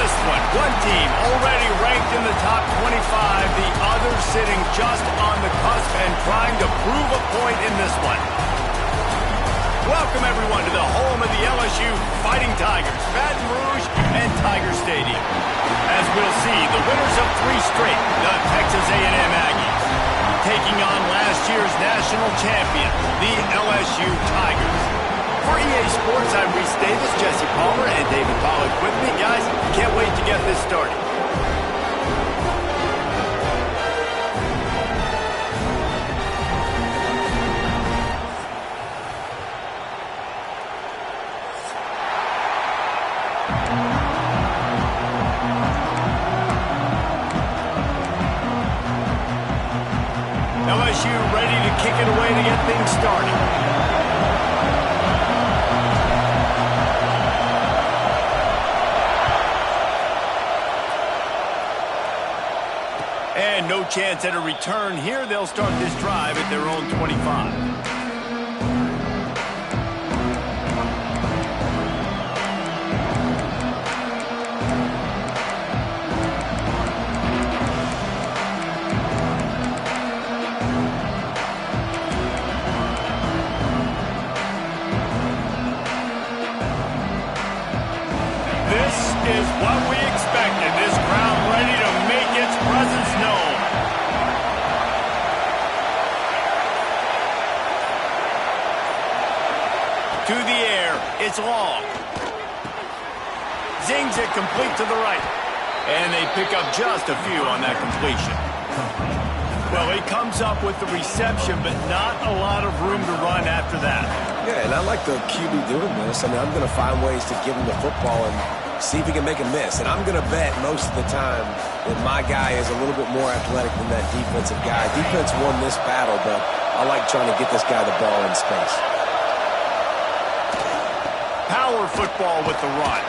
this one. One team already ranked in the top 25, the other sitting just on the cusp and trying to prove a point in this one. Welcome, everyone, to the home of the LSU Fighting Tigers, Baton Rouge and Tiger Stadium. As we'll see, the winners of 3 straight, the Texas A&M Aggies, taking on last year's national champion, the LSU Tigers. For EA Sports, I'm Reese Davis, Jesse Palmer, and David Pollack with me. Guys, can't wait to get this started. LSU ready to kick it away to get things started. And no chance at a return here. They'll start this drive at their own 25. Is what we expected. This crowd ready to make its presence known. To the air. It's long. Zings it complete to the right. And they pick up just a few on that completion. Well, he comes up with the reception, but not a lot of room to run after that. Yeah, and I like the QB doing this. I mean, I'm going to find ways to give him the football and see if he can make a miss. And I'm going to bet most of the time that my guy is a little bit more athletic than that defensive guy. Defense won this battle, but I like trying to get this guy the ball in space. Power football with the run.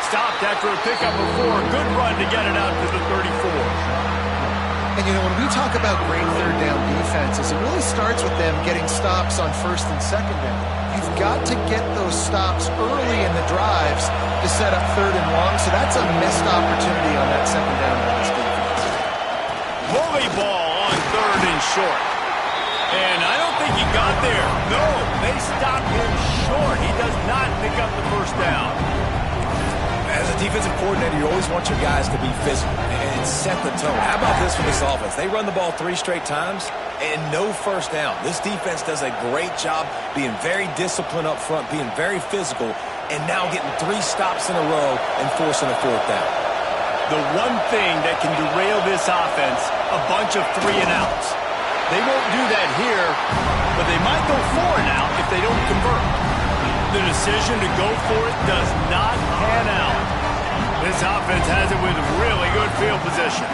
Stopped after a pickup of 4. Good run to get it out to the 34. And, you know, when we talk about great third down defenses, it really starts with them getting stops on first and second down. You've got to get those stops early in the drives to set up third and long, so that's a missed opportunity on that second down by this defense. Bully ball on third and short. And I don't think he got there. No, they stopped him short. He does not pick up the first down. As a defensive coordinator, you always want your guys to be physical and set the tone. How about this for this offense? They run the ball 3 straight times and no first down. This defense does a great job being very disciplined up front, being very physical, and now getting 3 stops in a row and forcing a 4th down. The one thing that can derail this offense, a bunch of 3 and outs. They won't do that here, but they might go 4 and out if they don't convert. The decision to go for it does not pan out. This offense has it with really good field position.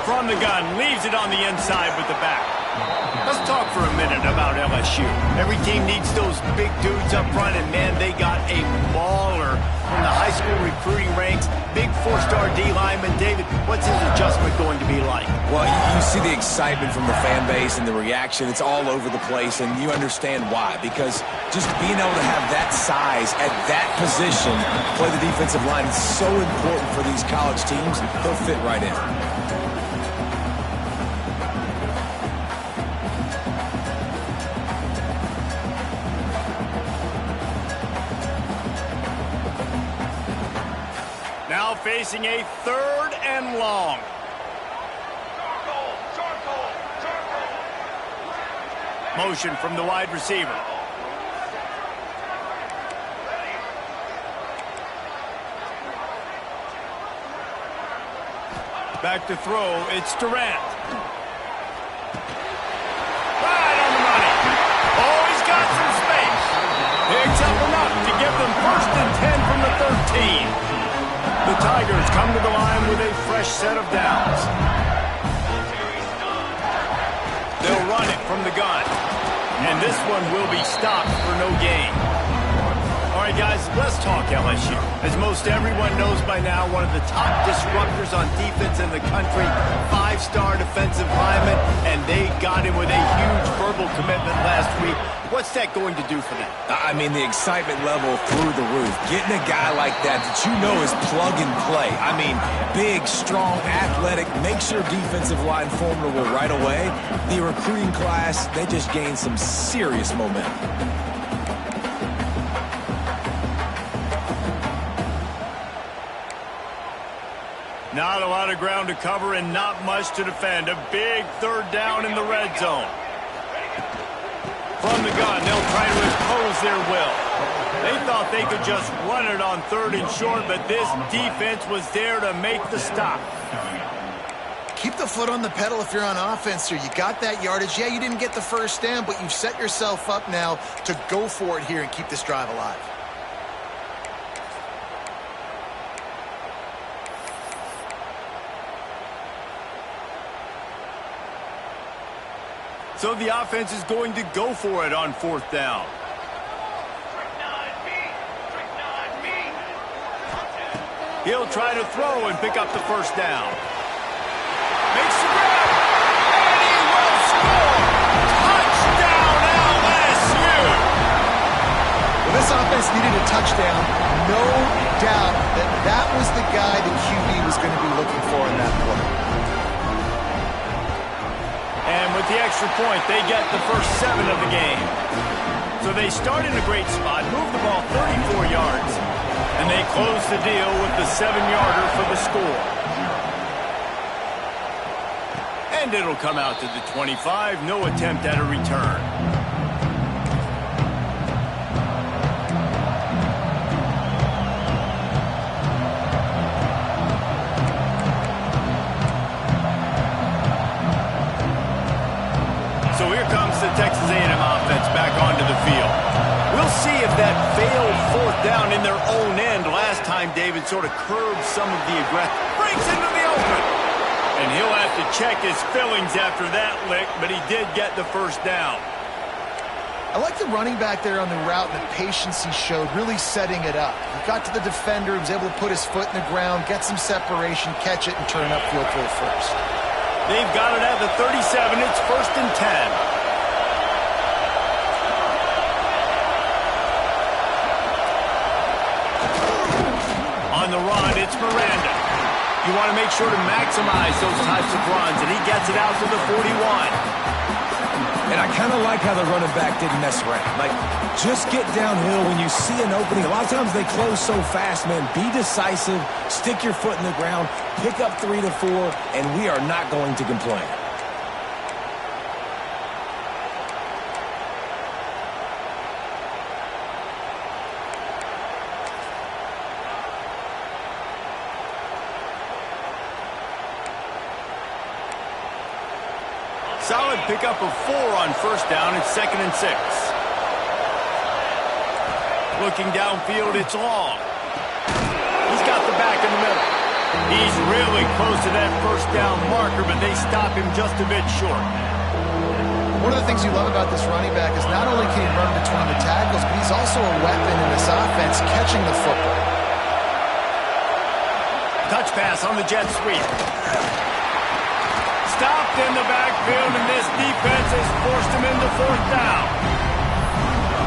From the gun, leaves it on the inside with the back. Let's talk for a minute about LSU. Every team needs those big dudes up front, and man, they got a mauler from the high school recruiting ranks. Big 4-star D lineman. David, what's his adjustment going to be like? Well, you see the excitement from the fan base and the reaction. It's all over the place, and you understand why. Because just being able to have that size at that position, play the defensive line, is so important for these college teams. They'll fit right in. Now facing a 3rd and long. Motion from the wide receiver. Back to throw, it's Durant. Right on the money. Oh, he's got some space. Picks up enough to give them 1st and 10 from the 13. The Tigers come to the line with a fresh set of downs. They'll run it from the gun. And this one will be stopped for no gain. All right, guys, let's talk LSU. As most everyone knows by now, one of the top disruptors on defense in the country, 5-star defensive lineman, and they got him with a huge verbal commitment last week. What's that going to do for them? I mean, the excitement level through the roof. Getting a guy like that you know is plug and play. I mean, big, strong, athletic, makes your defensive line formidable right away. The recruiting class, they just gained some serious momentum. Not a lot of ground to cover and not much to defend. A big 3rd down in the red zone. From the gun, they'll try to impose their will. They thought they could just run it on 3rd and short, but this defense was there to make the stop. Keep the foot on the pedal if you're on offense here. You got that yardage. Yeah, you didn't get the first down, but you've set yourself up now to go for it here and keep this drive alive. So the offense is going to go for it on 4th down. He'll try to throw and pick up the 1st down. Makes the grab, and he will score! Touchdown, LSU! Well, this offense needed a touchdown. No doubt that that was the guy the QB was going to be looking for in that play. And with the extra point, they get the first 7 of the game. So they start in a great spot, move the ball 34 yards, and they close the deal with the 7-yarder for the score. And it'll come out to the 25, no attempt at a return. So here comes the Texas A&M offense back onto the field. We'll see if that failed 4th down in their own end. Last time, David sort of curbed some of the aggression. Breaks into the open. And he'll have to check his fillings after that lick, but he did get the 1st down. I like the running back there on the route and the patience he showed, really setting it up. He got to the defender, he was able to put his foot in the ground, get some separation, catch it, and turn upfield for the 1st. They've got it at the 37. It's 1st and 10. On the run, it's Miranda. You want to make sure to maximize those types of runs, and he gets it out to the 41. And I kind of like how the running back didn't mess around. Like, just get downhill when you see an opening. A lot of times they close so fast, man. Be decisive, stick your foot in the ground, pick up 3 to 4, and we are not going to complain. Solid pickup of 4 on 1st down. It's 2nd and 6. Looking downfield, it's Long. He's got the back in the middle. He's really close to that 1st down marker, but they stop him just a bit short. One of the things you love about this running back is not only can he run between the tackles, but he's also a weapon in this offense, catching the football. Touch pass on the jet sweep. Stopped in the backfield, and this defense has forced him into 4th down.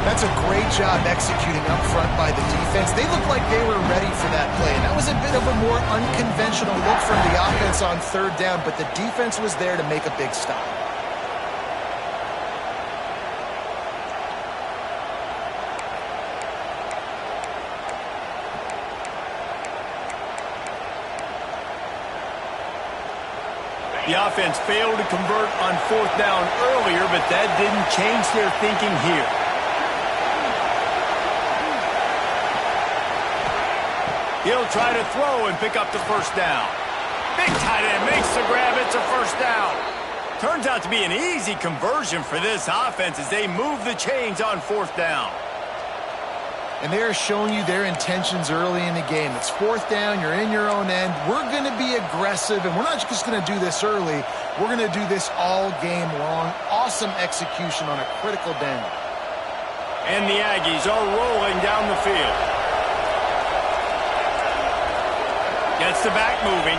That's a great job executing up front by the defense. They looked like they were ready for that play, and that was a bit of a more unconventional look from the offense on 3rd down, but the defense was there to make a big stop. The offense failed to convert on 4th down earlier, but that didn't change their thinking here. He'll try to throw and pick up the 1st down. Big tight end makes the grab. It's a 1st down. Turns out to be an easy conversion for this offense as they move the chains on 4th down. And they are showing you their intentions early in the game. It's 4th down, you're in your own end. We're going to be aggressive, and we're not just going to do this early. We're going to do this all game long. Awesome execution on a critical down. And the Aggies are rolling down the field. Gets the back moving.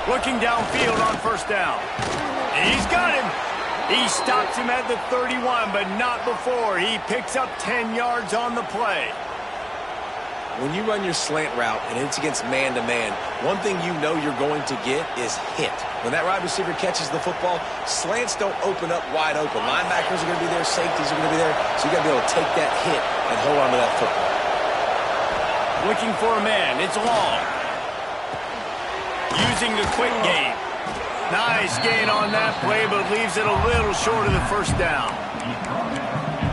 Looking downfield on 1st down. He's got him. He stops him at the 31, but not before. He picks up 10 yards on the play. When you run your slant route and it's against man-to-man, one thing you know you're going to get is hit. When that wide receiver catches the football, slants don't open up wide open. Linebackers are going to be there, safeties are going to be there, so you got to be able to take that hit and hold on to that football. Looking for a man. It's Long. Using the quick game. Nice gain on that play, but leaves it a little short of the 1st down.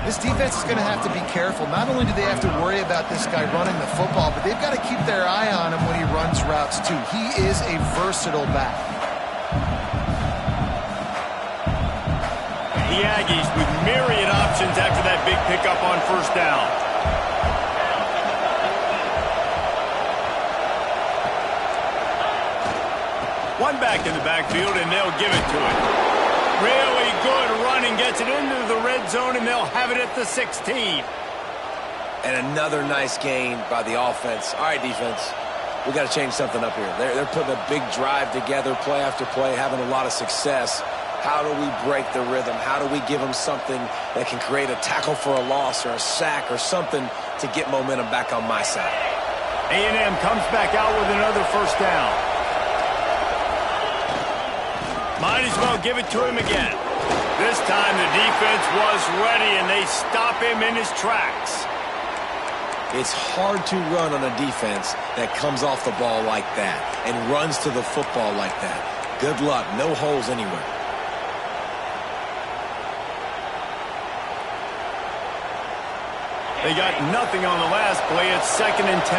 This defense is going to have to be careful. Not only do they have to worry about this guy running the football, but they've got to keep their eye on him when he runs routes too. He is a versatile back. The Aggies with myriad options after that big pickup on 1st down. One back in the backfield, and they'll give it to him. Really good running gets it into the red zone, and they'll have it at the 16. And another nice gain by the offense. All right, defense, we got to change something up here. They're putting a big drive together, play after play, having a lot of success. How do we break the rhythm? How do we give them something that can create a tackle for a loss or a sack or something to get momentum back on my side? A&M comes back out with another first down. Might as well give it to him again. This time the defense was ready, and they stop him in his tracks. It's hard to run on a defense that comes off the ball like that and runs to the football like that. Good luck. No holes anywhere. They got nothing on the last play. It's 2nd and 10.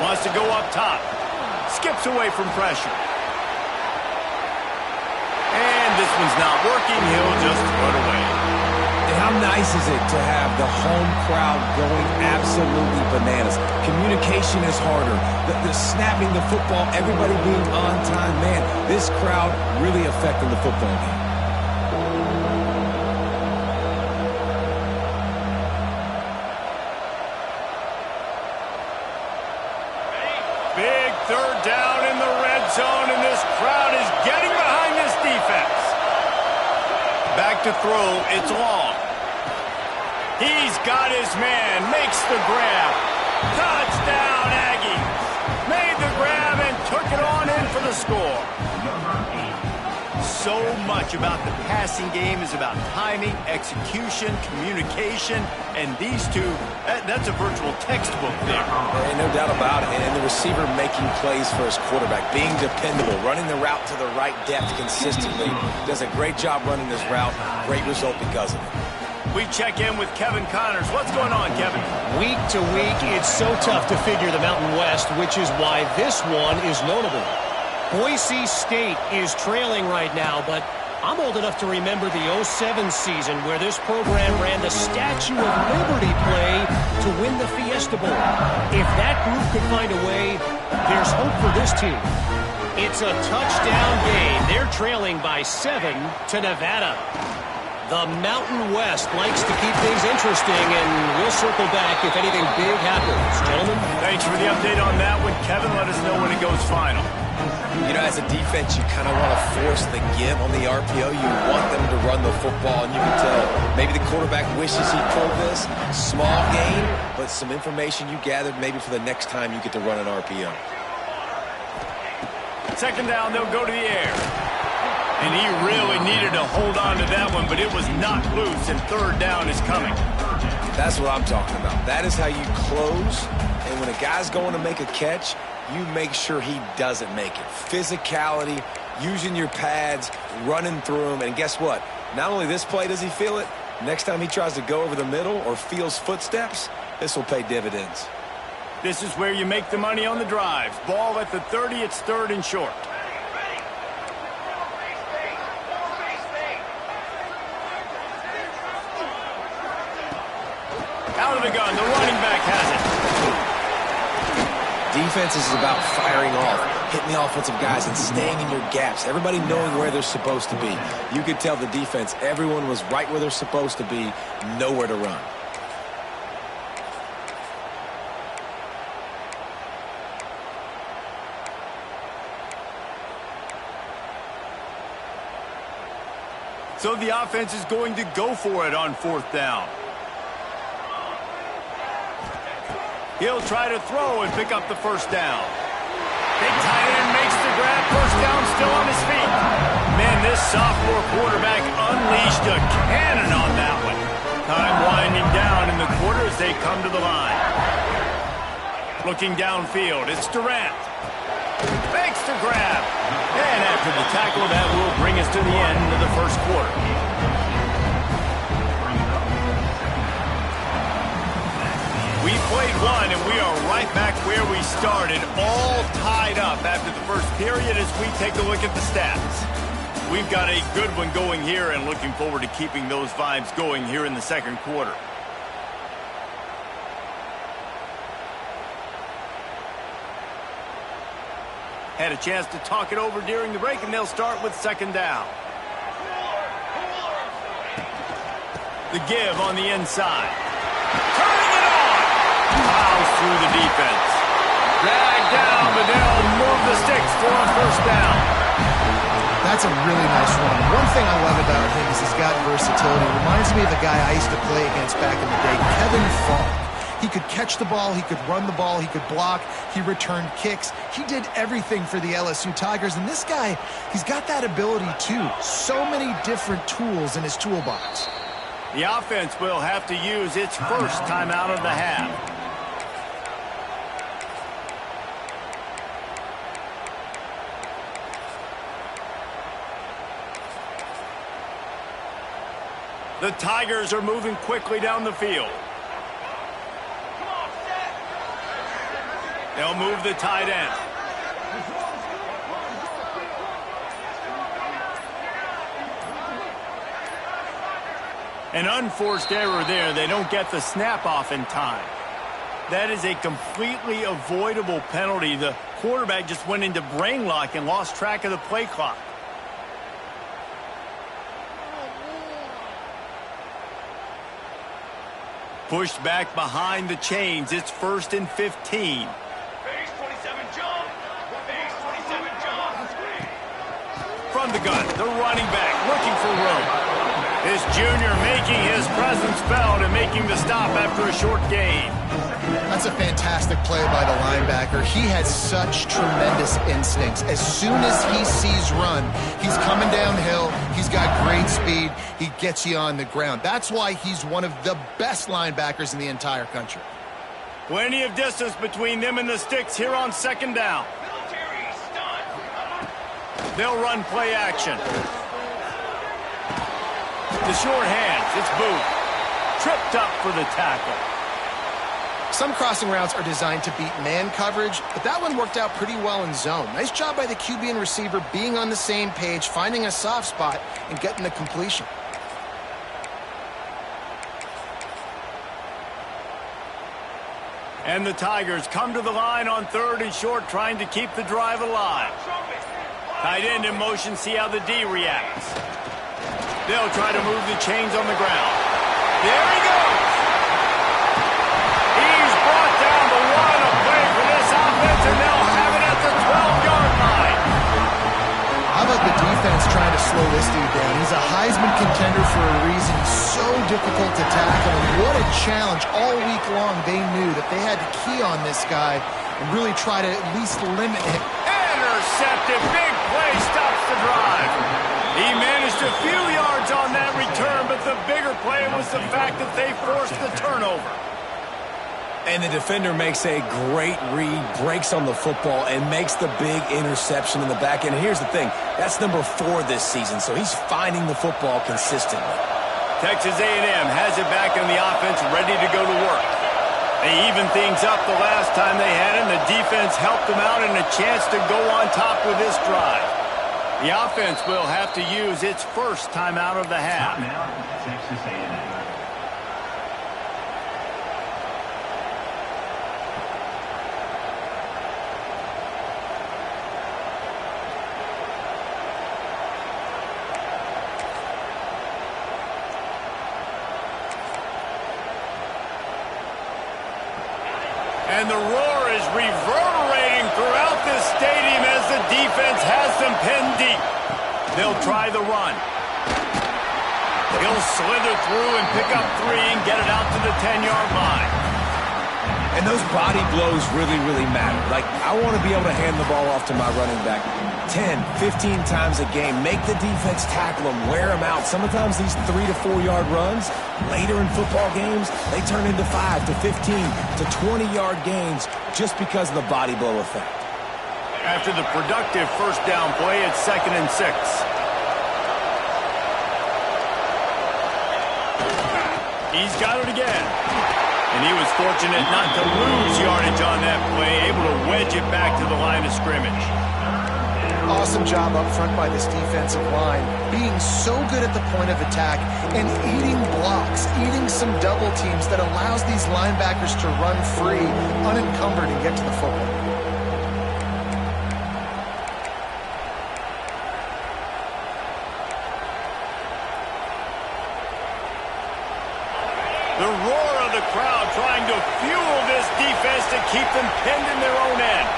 Wants to go up top. Skips away from pressure. And this one's not working. He'll just run away. And how nice is it to have the home crowd going absolutely bananas? Communication is harder. The snapping the football, everybody being on time. Man, this crowd really affecting the football game. Big 3rd down in the red zone, and this crowd is getting behind this defense. Back to throw. It's long. He's got his man. Makes the grab. Touchdown, Aggies. Made the grab and took it on in for the score. So much about the passing game is about timing, execution, communication, and these two, that's a virtual textbook there. Ain't no doubt about it. And the receiver making plays for his quarterback, being dependable, running the route to the right depth consistently. Does a great job running this route. Great result because of it. We check in with Kevin Connors. What's going on, Kevin? Week to week, it's so tough to figure the Mountain West, which is why this one is notable. Boise State is trailing right now, but I'm old enough to remember the 07 season where this program ran the Statue of Liberty play to win the Fiesta Bowl. If that group could find a way, there's hope for this team. It's a touchdown game. They're trailing by 7 to Nevada. The Mountain West likes to keep things interesting, and we'll circle back if anything big happens. Gentlemen? Thanks for the update on that one. Kevin, let us know when it goes final. You know, as a defense, you kind of want to force the give on the RPO. You want them to run the football, and you can tell maybe the quarterback wishes he pulled this. Small gain, but some information you gathered maybe for the next time you get to run an RPO. 2nd down, they'll go to the air. And he really needed to hold on to that one, but it was knocked loose, and 3rd down is coming. That's what I'm talking about. That is how you close, and when a guy's going to make a catch, you make sure he doesn't make it. Physicality, using your pads, running through them, and guess what? Not only this play does he feel it, next time he tries to go over the middle or feels footsteps, this will pay dividends. This is where you make the money on the drives. Ball at the 30, it's 3rd and short. Out of the gun, the running back has it. Defense is about firing off, hitting the offensive guys and staying in your gaps. Everybody knowing where they're supposed to be. You could tell the defense, everyone was right where they're supposed to be, nowhere to run. So the offense is going to go for it on 4th down. He'll try to throw and pick up the 1st down. Big tight end makes the grab. 1st down, still on his feet. Man, this sophomore quarterback unleashed a cannon on that one. Time winding down in the quarter as they come to the line. Looking downfield, it's Durant. Makes the grab. And after the tackle, that will bring us to the end of the 1st quarter. We played one, and we are right back where we started, all tied up after the 1st period as we take a look at the stats. We've got a good one going here and looking forward to keeping those vibes going here in the 2nd quarter. Had a chance to talk it over during the break, and they'll start with second down. The give on the inside. Turning it on! Plows through the defense. Dragged down, but they'll move the sticks for a first down. That's a really nice run. One thing I love about him is he's got versatility. It reminds me of the guy I used to play against back in the day, Kevin Falk. He could catch the ball, he could run the ball, he could block, he returned kicks. He did everything for the LSU Tigers, and this guy, he's got that ability too. So many different tools in his toolbox. The offense will have to use its first timeout of the half. The Tigers are moving quickly down the field. They'll move the tight end. An unforced error there. They don't get the snap off in time. That is a completely avoidable penalty. The quarterback just went into brain lock and lost track of the play clock. Pushed back behind the chains. It's 1st and 15. From the gun, the running back looking for room. This junior making his presence felt and making the stop after a short gain. That's a fantastic play by the linebacker. He has such tremendous instincts. As soon as he sees run, he's coming downhill. He's got great speed. He gets you on the ground. That's why he's one of the best linebackers in the entire country. Plenty of distance between them and the sticks here on second down. They'll run play action. The short hands, it's Booth. Tripped up for the tackle. Some crossing routes are designed to beat man coverage, but that one worked out pretty well in zone. Nice job by the QB and receiver being on the same page, finding a soft spot, and getting the completion. And the Tigers come to the line on 3rd and short, trying to keep the drive alive. Tight end in motion, see how the D reacts. They'll try to move the chains on the ground. There he goes! He's brought down the one, a play for this offense, and they'll have it at the 12-yard line. How about the defense trying to slow this dude down? He's a Heisman contender for a reason. He's so difficult to tackle, and what a challenge. All week long, they knew that they had to key on this guy and really try to at least limit him. Intercepted. Big play stops the drive. He managed a few yards on that return, but the bigger play was the fact that they forced the turnover. And the defender makes a great read, breaks on the football, and makes the big interception in the back end. And here's the thing, that's number 4 this season, so he's finding the football consistently. Texas A&M has it back in the offense, ready to go to work. They evened things up the last time they had it, and the defense helped them out and a chance to go on top with this drive. The offense will have to use its first timeout of the half. Texas A&M. And the roar is reverberating throughout this stadium as the defense has them pinned deep. They'll try the run. He'll slither through and pick up 3 and get it out to the 10-yard line. And those body blows really, really matter. Like, I want to be able to hand the ball off to my running back 10, 15 times a game. Make the defense tackle them, wear them out. Sometimes these 3 to 4 yard runs, later in football games, they turn into 5 to 15 to 20-yard gains just because of the body blow effect. After the productive first down play, it's 2nd and 6. He's got it again. And he was fortunate not to lose yardage on that play, able to wedge it back to the line of scrimmage. Awesome job up front by this defensive line, being so good at the point of attack and eating blocks, eating some double teams that allows these linebackers to run free, unencumbered, and get to the football. The roar of the crowd trying to fuel this defense to keep them pinned in their own end.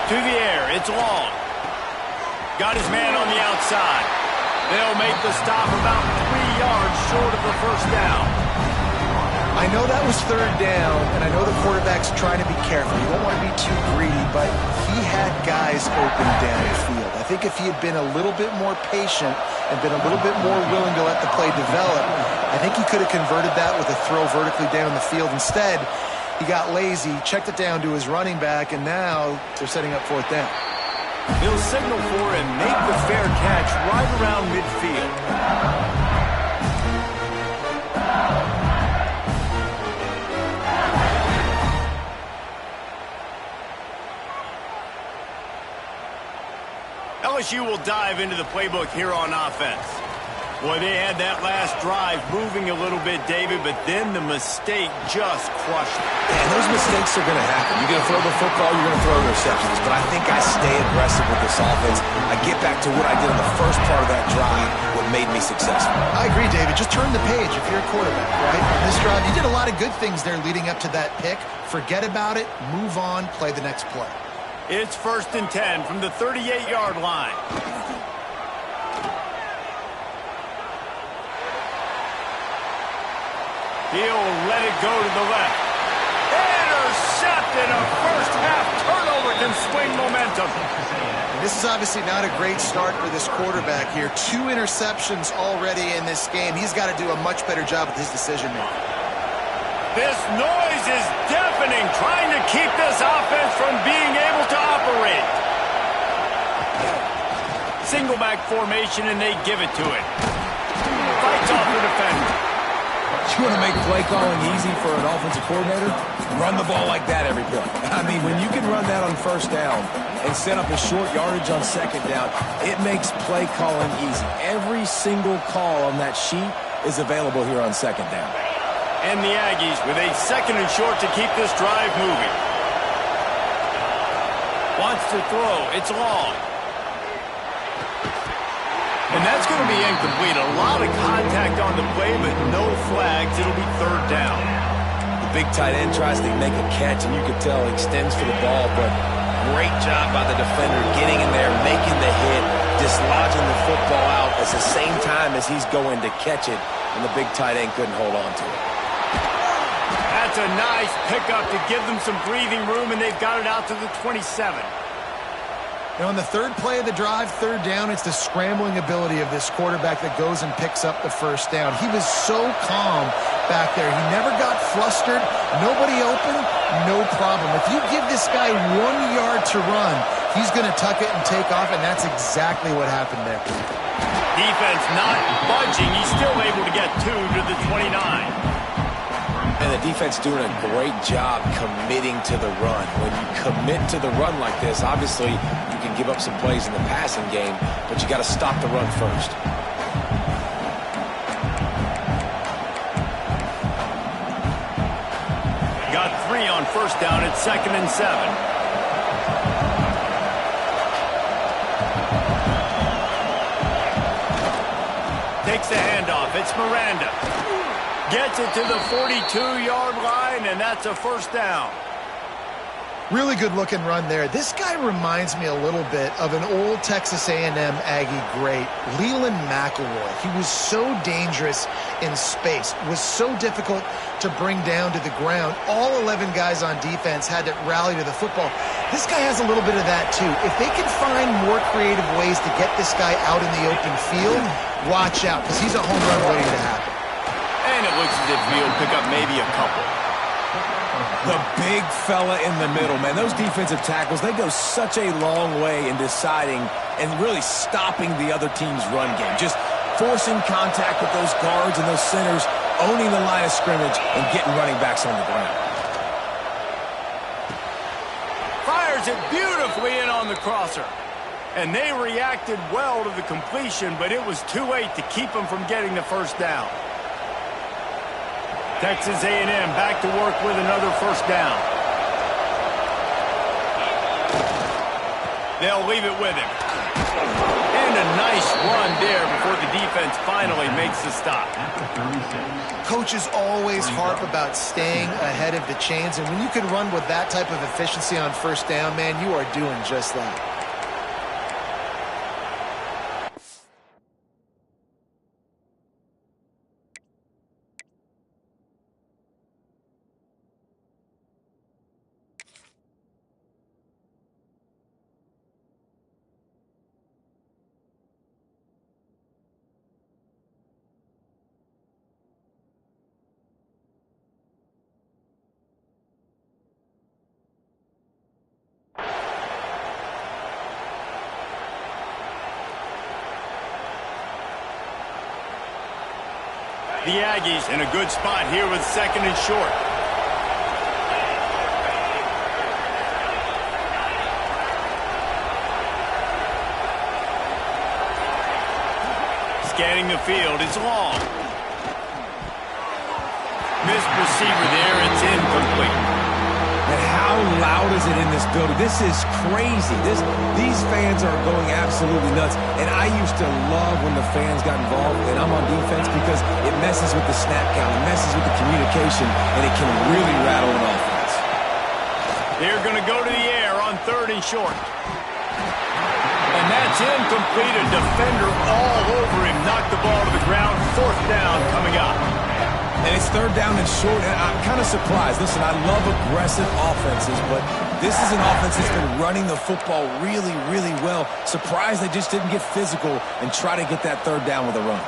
To the air, it's long. Got his man on the outside. They'll make the stop about 3 yards short of the first down. I know that was third down, and I know the quarterback's trying to be careful. You don't want to be too greedy, but he had guys open downfield. I think if he had been a little bit more patient and been a little bit more willing to let the play develop, I think he could have converted that with a throw vertically down the field. Instead, he got lazy, checked it down to his running back, and now they're setting up fourth down. He'll signal for and make the fair catch right around midfield. LSU will dive into the playbook here on offense. Boy, they had that last drive moving a little bit, David, but then the mistake just crushed it. And those mistakes are going to happen. You're going to throw the football, you're going to throw interceptions. But I think I stay aggressive with this offense. I get back to what I did in the first part of that drive, what made me successful. I agree, David. Just turn the page if you're a quarterback, right? On this drive, you did a lot of good things there leading up to that pick. Forget about it, move on, play the next play. It's 1st and 10 from the 38-yard line. He'll let it go to the left. Intercepted. A first-half turnover can swing momentum. This is obviously not a great start for this quarterback here. 2 interceptions already in this game. He's got to do a much better job with his decision-making. This noise is deafening, trying to keep this offense from being able to operate. Single back formation, and they give it to it. Fights off the defender. You want to make play calling easy for an offensive coordinator? Run the ball like that every play. I mean, when you can run that on first down and set up a short yardage on second down, it makes play calling easy. Every single call on that sheet is available here on second down. And the Aggies with a 2nd and short to keep this drive moving. Wants to throw. It's long. And that's going to be incomplete. A lot of contact on the play, but no flags. It'll be 3rd down. The big tight end tries to make a catch, and you can tell he extends for the ball, but great job by the defender getting in there, making the hit, dislodging the football out at the same time as he's going to catch it, and the big tight end couldn't hold on to it. That's a nice pickup to give them some breathing room, and they've got it out to the 27. And on the 3rd play of the drive, 3rd down, it's the scrambling ability of this quarterback that goes and picks up the first down. He was so calm back there. He never got flustered. Nobody open, no problem. If you give this guy 1 yard to run, he's going to tuck it and take off, and that's exactly what happened there. Defense not budging. He's still able to get 2 to the 29. And the defense doing a great job committing to the run. When you commit to the run like this, obviously you can give up some plays in the passing game, but you got to stop the run first. Got 3 on first down at 2nd and 7. Takes the handoff. It's Miranda. Gets it to the 42-yard line, and that's a first down. Really good-looking run there. This guy reminds me a little bit of an old Texas A&M Aggie great, Leland McElroy. He was so dangerous in space, was so difficult to bring down to the ground. All 11 guys on defense had to rally to the football. This guy has a little bit of that, too. If they can find more creative ways to get this guy out in the open field, watch out, because he's a home run waiting to happen. And it looks as if he'll pick up maybe a couple. The big fella in the middle, man. Those defensive tackles, they go such a long way in deciding and really stopping the other team's run game. Just forcing contact with those guards and those centers, owning the line of scrimmage, and getting running backs on the ground. Fires it beautifully in on the crosser. And they reacted well to the completion, but it was too late to keep them from getting the first down. Texas A&M back to work with another first down. They'll leave it with him. And a nice run there before the defense defense finally makes the stop. Coaches always harp about staying ahead of the chains, and when you can run with that type of efficiency on first down, man, you are doing just that. The Aggies in a good spot here with 2nd and short. Scanning the field, it's long. Missed receiver there, it's incomplete. And how loud is it in this building? This is crazy. These fans are going absolutely nuts. And I used to love when the fans got involved, and I'm on defense, because it messes with the snap count, it messes with the communication, and it can really rattle an offense. They're going to go to the air on 3rd and short. And that's incomplete. A defender all over him. Knocked the ball to the ground. 4th down coming up. And it's 3rd down and short, and I'm kind of surprised. Listen, I love aggressive offenses, but this is an offense that's been running the football really, really well. Surprised they just didn't get physical and try to get that 3rd down with a run.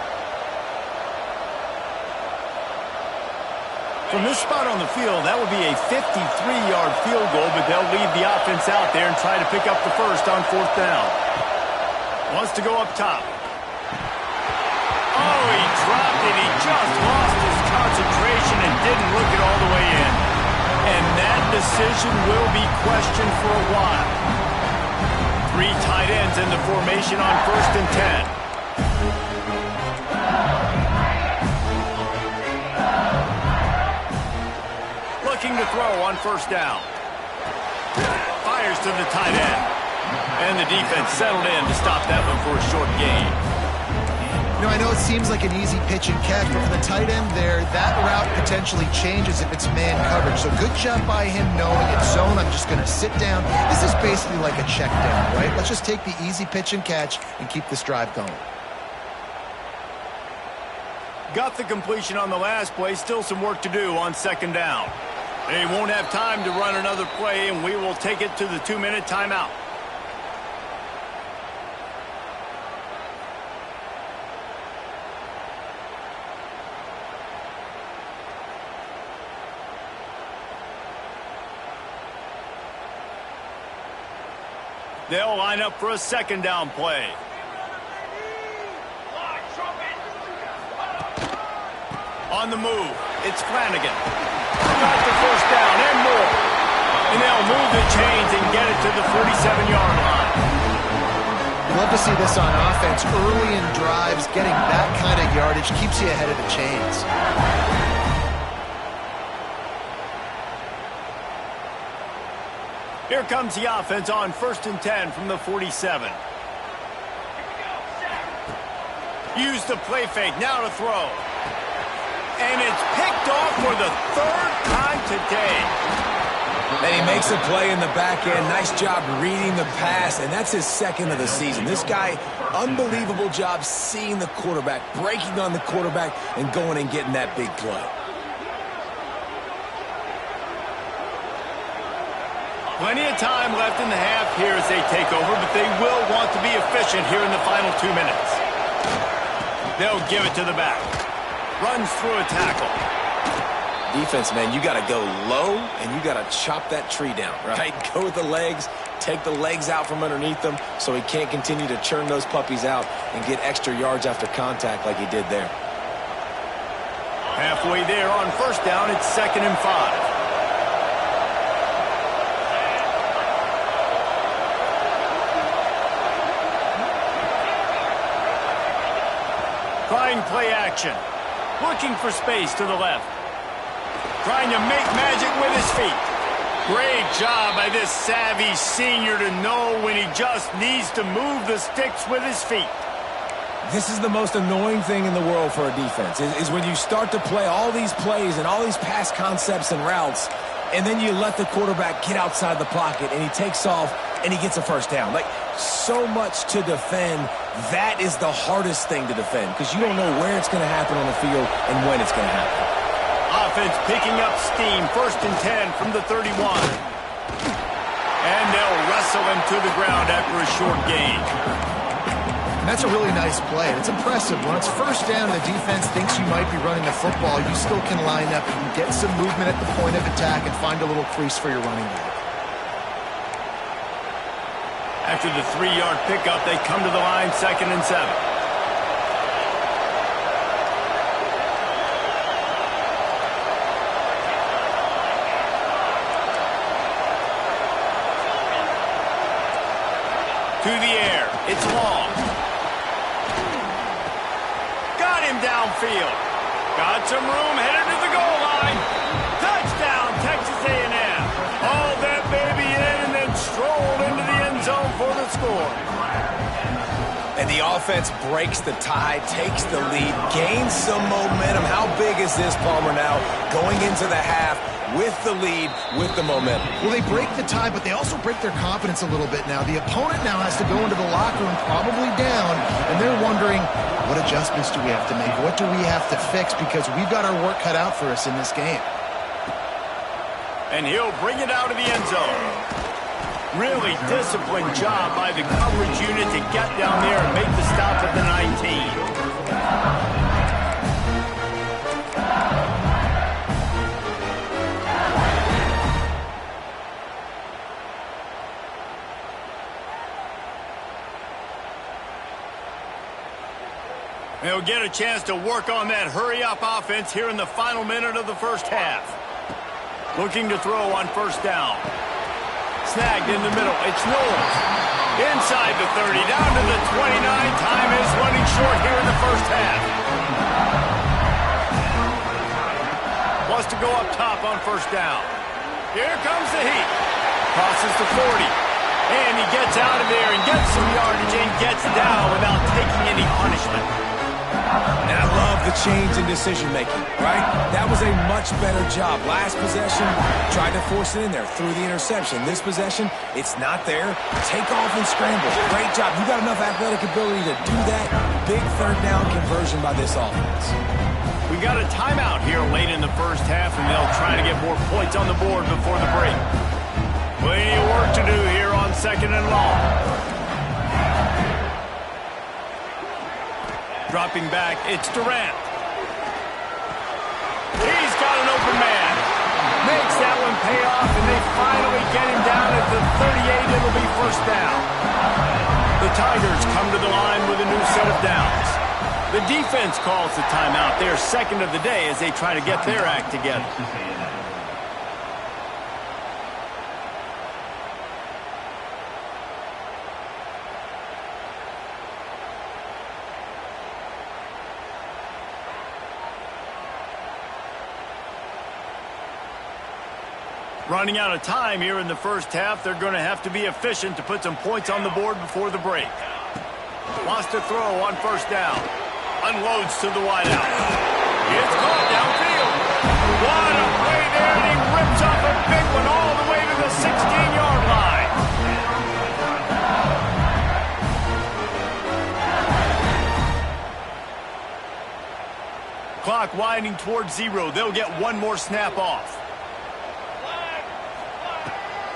From this spot on the field, that would be a 53-yard field goal, but they'll leave the offense out there and try to pick up the first on 4th down. Wants to go up top. Oh, he dropped it. He just lost his concentration and didn't look it all the way in. And that decision will be questioned for a while. 3 tight ends in the formation on 1st and 10. Looking to throw on 1st down. Fires to the tight end. And the defense settled in to stop that one for a short gain. You know, I know it seems like an easy pitch and catch, but for the tight end there, that route potentially changes if it's man coverage. So good job by him knowing it's zone. I'm just going to sit down. This is basically like a check down, right? Let's just take the easy pitch and catch and keep this drive going. Got the completion on the last play. Still some work to do on 2nd down. They won't have time to run another play, and we will take it to the 2-minute timeout. They'll line up for a 2nd down play. On the move, it's Flanagan. Got the 1st down and more. And they'll move the chains and get it to the 47-yard line. Love to see this on offense. Early in drives, getting that kind of yardage keeps you ahead of the chains. Here comes the offense on 1st and 10 from the 47. Use the play fake, now to throw. And it's picked off for the 3rd time today. And he makes a play in the back end. Nice job reading the pass, and that's his 2nd of the season. This guy, unbelievable job seeing the quarterback, breaking on the quarterback, and going and getting that big play. Plenty of time left in the half here as they take over, but they will want to be efficient here in the final 2 minutes. They'll give it to the back. Runs through a tackle. Defense, man, you got to go low, and you got to chop that tree down, right? Go with the legs, take the legs out from underneath them so he can't continue to churn those puppies out and get extra yards after contact like he did there. Halfway there on 1st down, it's 2nd and 5. Trying play action. Looking for space to the left. Trying to make magic with his feet. Great job by this savvy senior to know when he just needs to move the sticks with his feet. This is the most annoying thing in the world for a defense, is when you start to play all these plays and all these pass concepts and routes, and then you let the quarterback get outside the pocket, and he takes off, and he gets a first down. Like, so much to defend. That is the hardest thing to defend, because you don't know where it's going to happen on the field and when it's going to happen. Offense picking up steam. 1st and 10 from the 31. And they'll wrestle him to the ground after a short gain. And that's a really nice play. It's impressive. When it's 1st down, the defense thinks you might be running the football. You still can line up. You can get some movement at the point of attack and find a little crease for your running back. After the 3-yard pickup, they come to the line, 2nd and 7. To the air. It's long. Got him downfield. Got some room, headed to the goal line. Touchdown, Texas A&M. Hauled that baby in and then strolled into the end zone for the score. And the offense breaks the tie, takes the lead, gains some momentum. How big is this, Palmer, now going into the half with the lead, with the momentum? Well, they break the tie, but they also break their confidence a little bit now. The opponent now has to go into the locker room probably down, and they're wondering, what adjustments do we have to make? What do we have to fix? Because we've got our work cut out for us in this game. And he'll bring it out of the end zone. Really disciplined job by the coverage unit to get down there and make the stop at the 19. They'll get a chance to work on that hurry-up offense here in the final minute of the 1st half. Looking to throw on 1st down. Snagged in the middle. It's Knowles. Inside the 30, down to the 29. Time is running short here in the 1st half. Wants to go up top on 1st down. Here comes the heat. Crosses the 40. And he gets out of there and gets some yardage and gets down without taking any punishment. And I love the change in decision-making, right? That was a much better job. Last possession, tried to force it in there, threw the interception. This possession, it's not there. Take off and scramble. Great job. You got enough athletic ability to do that. Big 3rd down conversion by this offense. We got a timeout here late in the 1st half, and they'll try to get more points on the board before the break. Plenty of work to do here on 2nd and long. Dropping back, it's Durant. He's got an open man. Makes that one pay off, and they finally get him down at the 38. It'll be 1st down. The Tigers come to the line with a new set of downs. The defense calls the timeout. They're 2nd of the day as they try to get their act together. Running out of time here in the 1st half. They're going to have to be efficient to put some points on the board before the break. Wants to throw on 1st down. Unloads to the wideout. It's caught downfield. What a play there, and he rips off a big one all the way to the 16-yard line. Clock winding towards 0. They'll get one more snap off.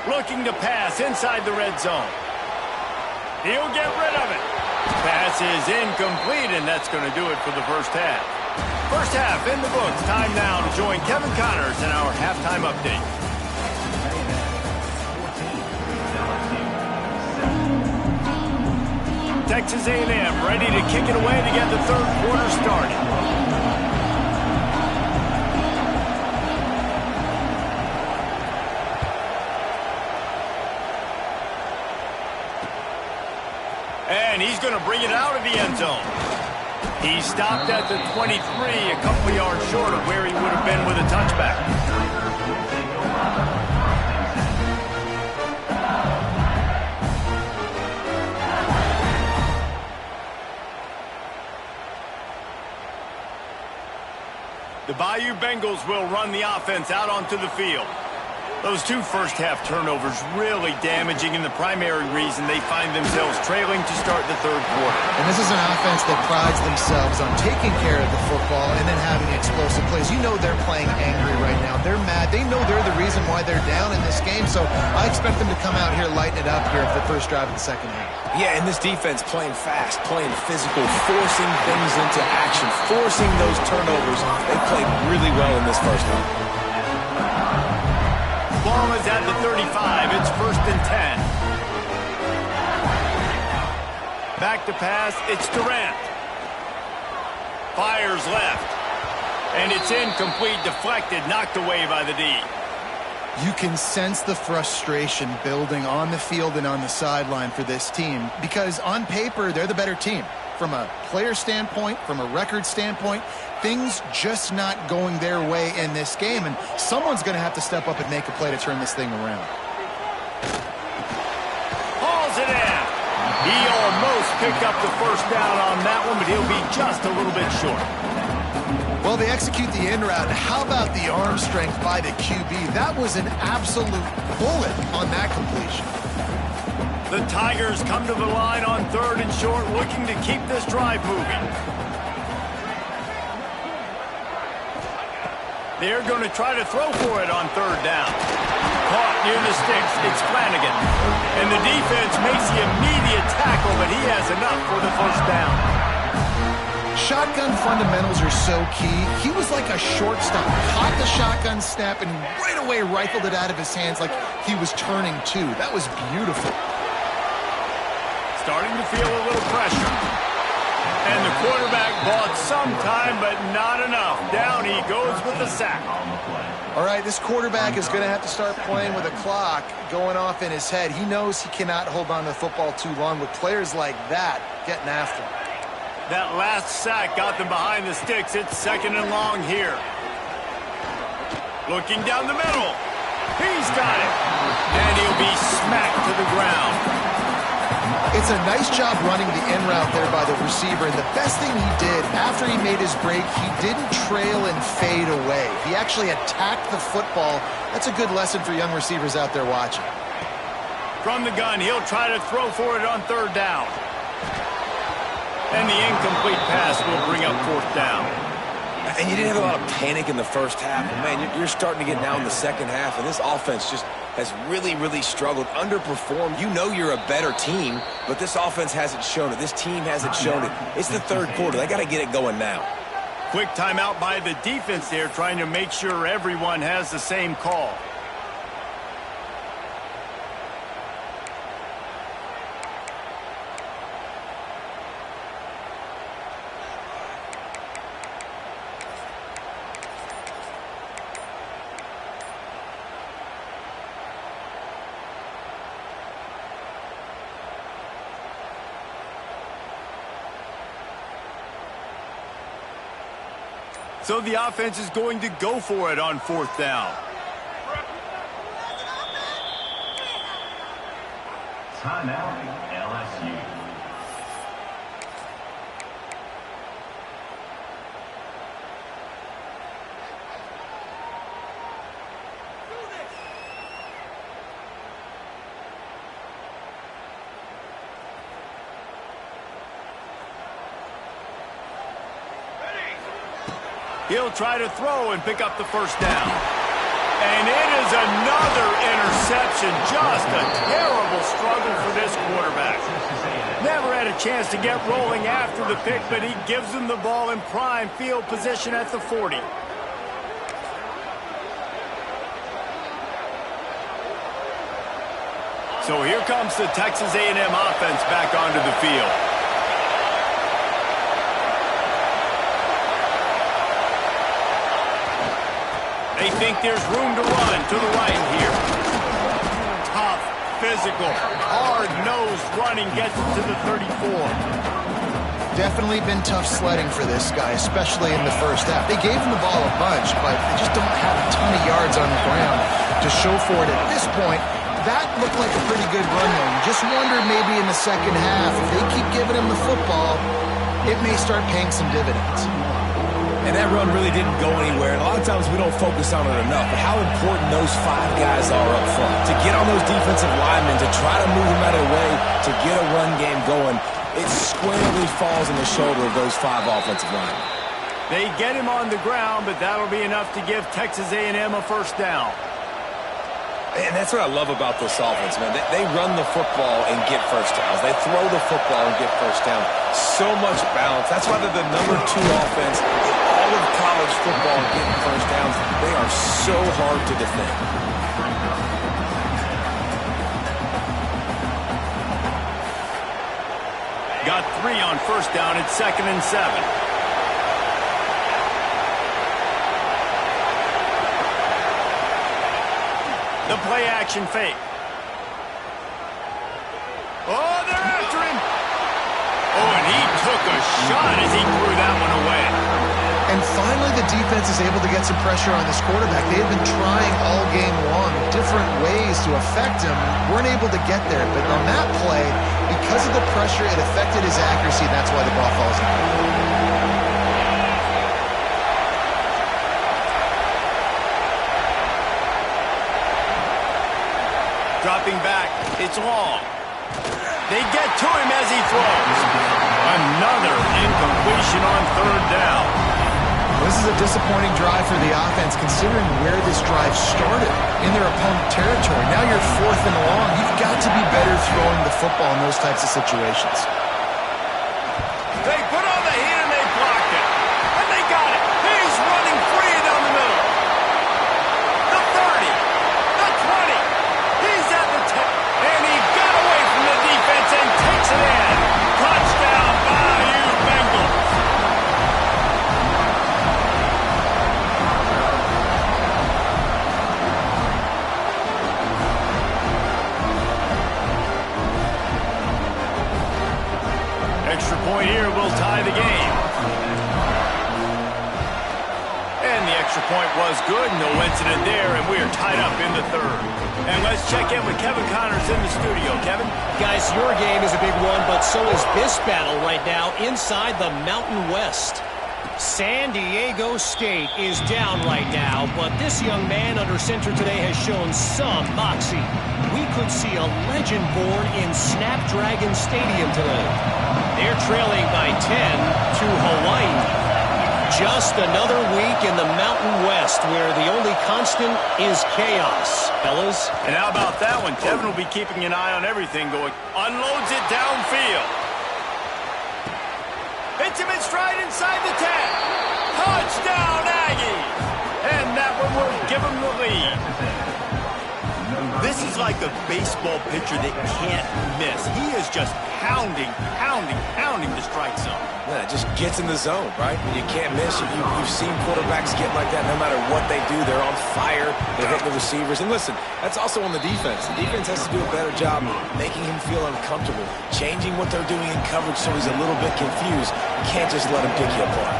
Looking to pass inside the red zone. He'll get rid of it. Pass is incomplete, and that's going to do it for the 1st half. 1st half in the books. Time now to join Kevin Connors in our halftime update. Texas A&M ready to kick it away to get the 3rd quarter started. And he's going to bring it out of the end zone. He stopped at the 23, a couple yards short of where he would have been with a touchback. The Bayou Bengals will run the offense out onto the field. Those two first-half turnovers really damaging, and the primary reason they find themselves trailing to start the third quarter. And this is an offense that prides themselves on taking care of the football and then having explosive plays. You know they're playing angry right now. They're mad. They know they're the reason why they're down in this game, so I expect them to come out here, lighten it up here for the first drive of the second half. Yeah, and this defense playing fast, playing physical, forcing things into action, forcing those turnovers. They played really well in this first half. Ball is at the 35. It's 1st and 10. Back to pass. It's Durant. Fires left. And it's incomplete, deflected, knocked away by the D. You can sense the frustration building on the field and on the sideline for this team because on paper, they're the better team. From a player standpoint, from a record standpoint, things just not going their way in this game, and someone's going to have to step up and make a play to turn this thing around. Hauls it in. He almost picked up the first down on that one, but he'll be just a little bit short. Well, they execute the in route. How about the arm strength by the QB? That was an absolute bullet on that completion. The Tigers come to the line on 3rd and short, looking to keep this drive moving. They're going to try to throw for it on 3rd down. Caught near the sticks. It's Flanagan. And the defense makes the immediate tackle, but he has enough for the first down. Shotgun fundamentals are so key. He was like a shortstop. Caught the shotgun snap and right away rifled it out of his hands like he was turning two. That was beautiful. Starting to feel a little pressure. And the quarterback bought some time, but not enough. Down he goes with the sack. All right, this quarterback is going to have to start playing with a clock going off in his head. He knows he cannot hold on to the football too long with players like that getting after him. That last sack got them behind the sticks. It's 2nd and long here. Looking down the middle. He's got it. And he'll be smacked to the ground. It's a nice job running the in route there by the receiver. And the best thing he did after he made his break, he didn't trail and fade away. He actually attacked the football. That's a good lesson for young receivers out there watching. From the gun, he'll try to throw for it on 3rd down. And the incomplete pass will bring up 4th down. And you didn't have a lot of panic in the first half. But man, you're starting to get now in the second half, and this offense just has really, really struggled, underperformed. You know you're a better team, but this offense hasn't shown it. This team hasn't shown it. It's the 3rd quarter. They got to get it going now. Quick timeout by the defense there, trying to make sure everyone has the same call. So the offense is going to go for it on 4th down. Timeout, LSU. He'll try to throw and pick up the first down. And it is another interception. Just a terrible struggle for this quarterback. Never had a chance to get rolling after the pick, but he gives them the ball in prime field position at the 40. So here comes the Texas A&M offense back onto the field. They think there's room to run to the right here. Tough, physical, hard-nosed running gets it to the 34. Definitely been tough sledding for this guy, especially in the first half. They gave him the ball a bunch, but they just don't have a ton of yards on the ground to show for it at this point. That looked like a pretty good run, though. You just wonder maybe in the second half, if they keep giving him the football, it may start paying some dividends. And that run really didn't go anywhere. And a lot of times we don't focus on it enough. But how important those 5 guys are up front. To get on those defensive linemen, to try to move them out of the way, to get a run game going, it squarely falls on the shoulder of those 5 offensive linemen. They get him on the ground, but that'll be enough to give Texas A&M a first down. And that's what I love about this offense, man. They run the football and get first downs. They throw the football and get first down. So much balance. That's why they're the #2 offense in all of college football getting first downs. They are so hard to defend. Got 3 on first down at 2nd and 7. The play action fake. Oh, they're after him. Oh, and he took a shot as he threw that one away. And finally the defense is able to get some pressure on this quarterback. They had been trying all game long different ways to affect him. Weren't able to get there. But on that play, because of the pressure, it affected his accuracy, and that's why the ball falls in. Dropping back, it's long. They get to him as he throws. Another incompletion on 3rd down. This is a disappointing drive for the offense, considering where this drive started, in their opponent territory. Now you're 4th and long. You've got to be better throwing the football in those types of situations. They put on the heat and they blocked it. And they got it. He's running free down the middle. The 30. The 20. He's at the 10. And he got away from the defense and takes it in. Touchdown, Bayou Bengals. Extra point here will tie the game. And the extra point was good. No incident there, and we are tied up in the 3rd. And let's check in with Kevin Connors in the studio. Kevin? Guys, your game is a big one, but so is this battle right now inside the Mountain West. San Diego State is down right now, but this young man under center today has shown some moxie. We could see a legend born in Snapdragon Stadium today. They're trailing by 10 to Hawaii. Just another week in the Mountain West where the only constant is chaos, fellas. And how about that one? Kevin will be keeping an eye on everything going. Unloads it downfield. Hits him in stride inside the 10. Touchdown, Aggies. And that one will give him the lead. This is like a baseball pitcher that can't miss. He is just pounding the strike zone. Yeah, it just gets in the zone, right? When you can't miss, you've seen quarterbacks get like that no matter what they do. They're on fire. They're hitting the receivers. And listen, that's also on the defense. The defense has to do a better job making him feel uncomfortable, changing what they're doing in coverage so he's a little bit confused. You can't just let him pick you apart.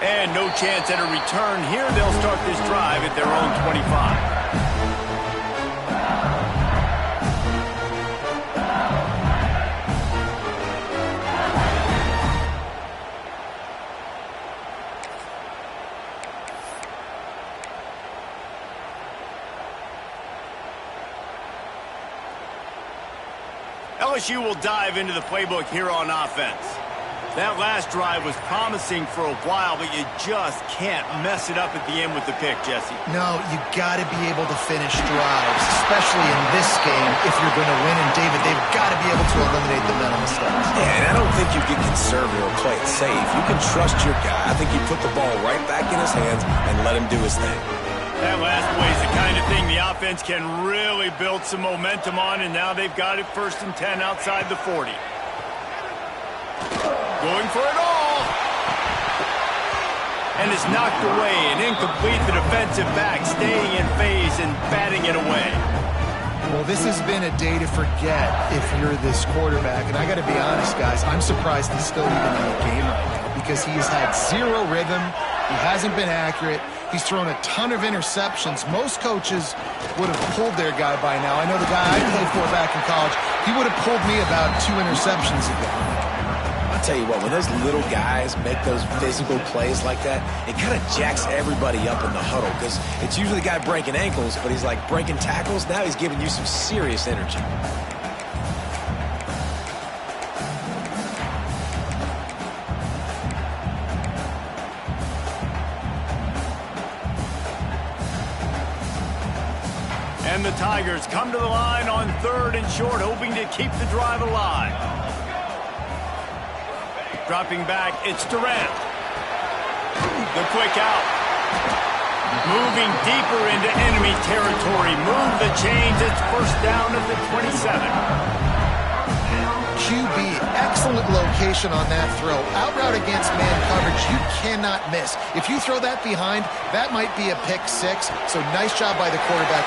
And no chance at a return here. They'll start this drive at their own 25. LSU will dive into the playbook here on offense. That last drive was promising for a while, but you just can't mess it up at the end with the pick, Jesse. No, you got to be able to finish drives, especially in this game if you're going to win. And David, they've got to be able to eliminate the mental mistakes. Yeah, and I don't think you get conservative or play it safe. You can trust your guy. I think you put the ball right back in his hands and let him do his thing. That last play is the kind of thing the offense can really build some momentum on, and now they've got it 1st and 10 outside the 40. Going for it all. And it's knocked away and incomplete. The defensive back staying in phase and batting it away. Well, this has been a day to forget if you're this quarterback. And I got to be honest, guys, I'm surprised he's still even in the game right now because he has had zero rhythm. He hasn't been accurate. He's thrown a ton of interceptions. Most coaches would have pulled their guy by now. I know the guy I played for back in college, he would have pulled me about 2 interceptions ago. I'll tell you what, when those little guys make those physical plays like that, it kind of jacks everybody up in the huddle because it's usually the guy breaking ankles, but he's like breaking tackles. Now he's giving you some serious energy. And the Tigers come to the line on 3rd and short, hoping to keep the drive alive. Dropping back, it's Durant. The quick out. Moving deeper into enemy territory. Move the chains. It's first down at the 27. QB, excellent location on that throw. Out route against man coverage, you cannot miss. If you throw that behind, that might be a pick 6. So nice job by the quarterback.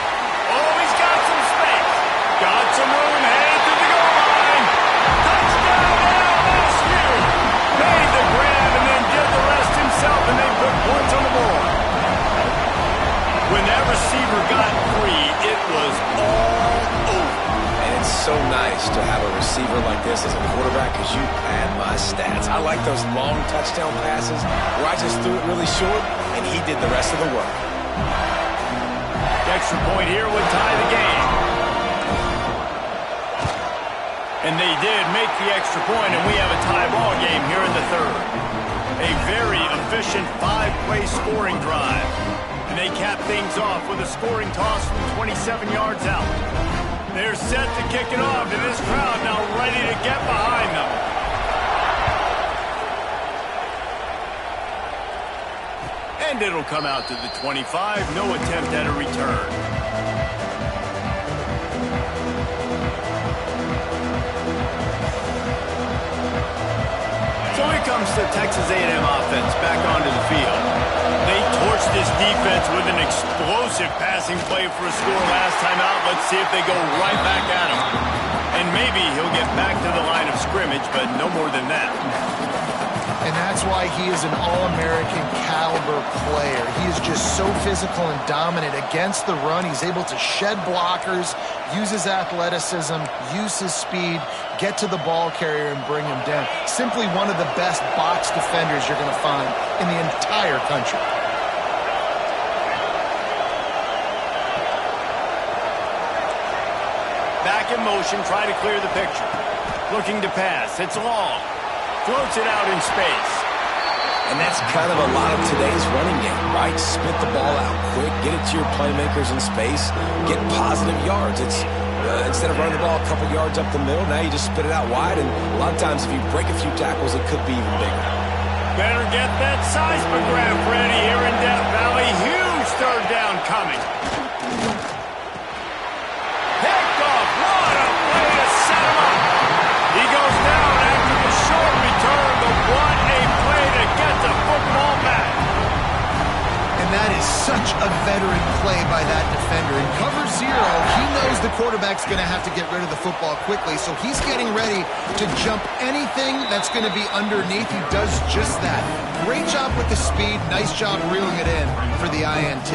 Oh, he's got some space. Got some room, headed to the goal line. Touchdown LSU. Made the grab and then did the rest himself, and they put points on the board. When that receiver got free, it was all over. And it's so nice to have a receiver like this as a quarterback because you pad my stats. I like those long touchdown passes where I just threw it really short, and he did the rest of the work. The extra point here would tie the game. And they did make the extra point, and we have a tie ball game here in the 3rd. A very efficient 5-play scoring drive. And they cap things off with a scoring toss from 27 yards out. They're set to kick it off, and this crowd now ready to get behind them. And it'll come out to the 25. No attempt at a return. So here comes the Texas A&M offense back onto the field. They torched this defense with an explosive passing play for a score last time out. Let's see if they go right back at him. And maybe he'll get back to the line of scrimmage, but no more than that. And that's why he is an All-American caliber player. He is just so physical and dominant against the run. He's able to shed blockers, use his athleticism, use his speed, get to the ball carrier and bring him down. Simply one of the best box defenders you're going to find in the entire country. Back in motion, try to clear the picture. Looking to pass. It's long. Floats it out in space. And that's kind of a lot of today's running game, right? Spit the ball out quick, get it to your playmakers in space, get positive yards. It's instead of running the ball a couple yards up the middle, now you just spit it out wide, and a lot of times if you break a few tackles, it could be even bigger. Better get that seismograph ready here in Death Valley. Huge 3rd down coming. Picked off. What a play to set him up. He goes down after the short return, but what a play to get the football back. And that is such a veteran play by that defender. In cover 0, he knows the quarterback's going to have to get rid of the football quickly, so he's getting ready to jump anything that's going to be underneath. He does just that. Great job with the speed. Nice job reeling it in for the INT.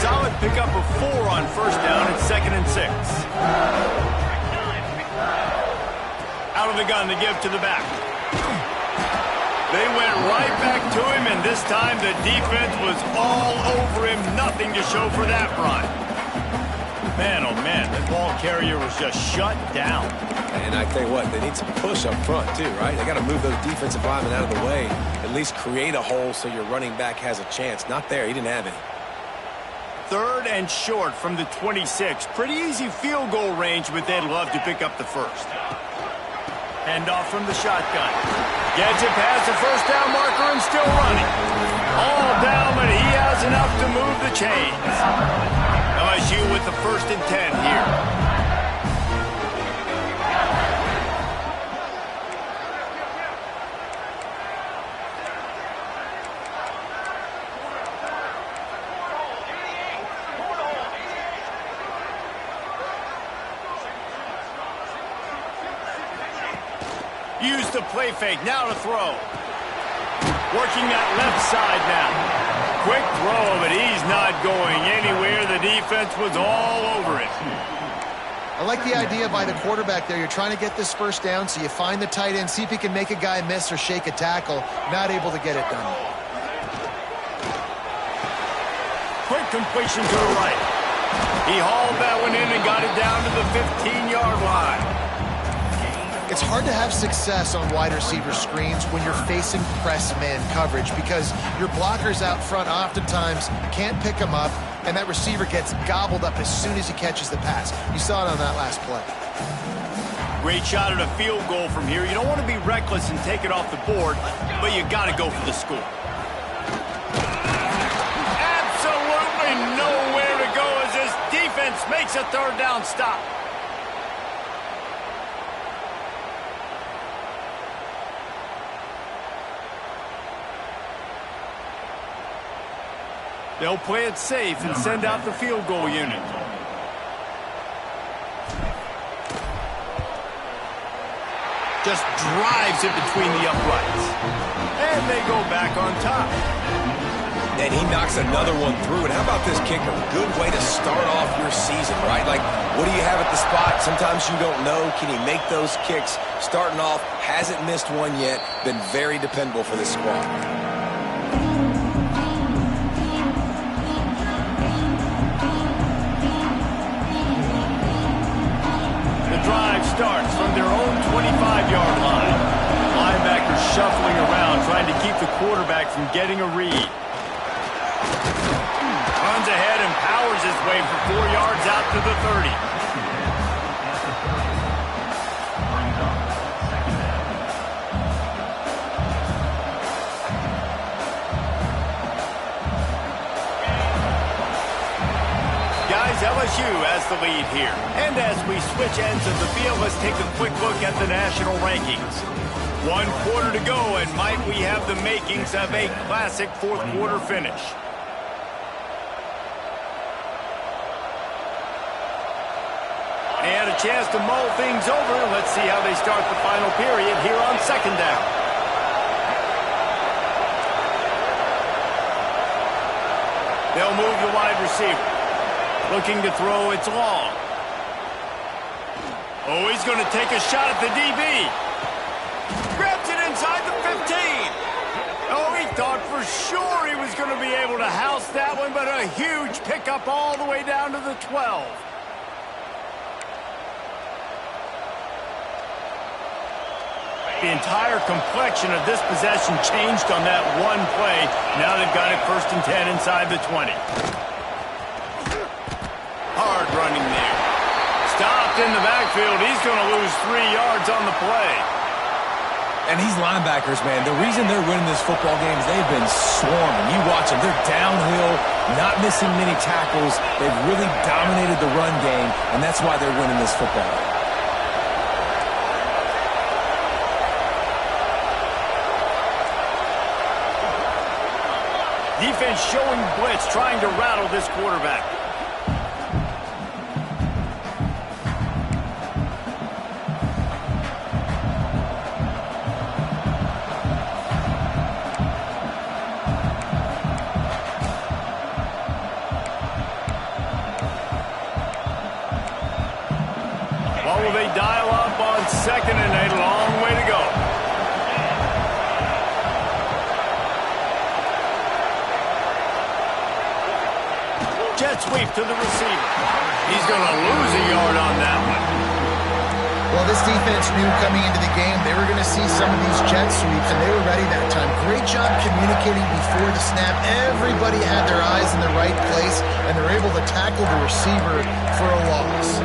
Solid pickup of 4 on 1st down and 2nd and 6. Out of the gun to give to the back. They went right back to him, and this time the defense was all over him. Nothing to show for that run. Man, oh man, the ball carrier was just shut down. And I tell you what, they need some push up front too, right? They got to move those defensive linemen out of the way, at least create a hole so your running back has a chance. Not there, he didn't have any. 3rd and short from the 26. Pretty easy field goal range, but they'd love to pick up the 1st. Hand off from the shotgun. Gets it past the 1st down marker and still running. All down, but he has enough to move the chains. LSU with the 1st and 10 here. Use the play fake, now to throw. Working that left side now. Quick throw, but he's not going anywhere. The defense was all over it. I like the idea by the quarterback there. You're trying to get this first down, so you find the tight end, see if he can make a guy miss or shake a tackle. Not able to get it done. Quick completion to the right. He hauled that one in and got it down to the 15-yard line. It's hard to have success on wide receiver screens when you're facing press man coverage because your blockers out front oftentimes can't pick them up, and that receiver gets gobbled up as soon as he catches the pass. You saw it on that last play. Great shot at a field goal from here. You don't want to be reckless and take it off the board, but you got to go for the score. Absolutely nowhere to go as this defense makes a third down stop. They'll play it safe and send out the field goal unit. Just drives it between the uprights. And they go back on top. And he knocks another one through. And how about this kicker? Good way to start off your season, right? Like, what do you have at the spot? Sometimes you don't know. Can he make those kicks? Starting off, hasn't missed one yet. Been very dependable for this squad. Drive starts from their own 25-yard line. Linebackers shuffling around, trying to keep the quarterback from getting a read. Runs ahead and powers his way for 4 yards out to the 30. LSU has the lead here. And as we switch ends of the field, let's take a quick look at the national rankings. 1 quarter to go, and might we have the makings of a classic fourth quarter finish. They had a chance to mull things over. Let's see how they start the final period here on second down. They'll move the wide receiver. Looking to throw, it's long. Oh, he's going to take a shot at the DB. Grabs it inside the 15. Oh, he thought for sure he was going to be able to house that one, but a huge pickup all the way down to the 12. The entire complexion of this possession changed on that one play. Now they've got it 1st and 10 inside the 20. Hard running there. Stopped in the backfield. He's going to lose 3 yards on the play. And these linebackers, man, the reason they're winning this football game is they've been swarming. You watch them. They're downhill, not missing many tackles. They've really dominated the run game, and that's why they're winning this football game. Defense showing blitz, trying to rattle this quarterback. What will they dial up on 2nd and 8? A long way to go. Jet sweep to the receiver. He's going to lose a yard on that one. Well, this defense knew coming into the game they were going to see some of these jet sweeps, and they were ready that time. Great job communicating before the snap. Everybody had their eyes in the right place, and they're able to tackle the receiver for a loss.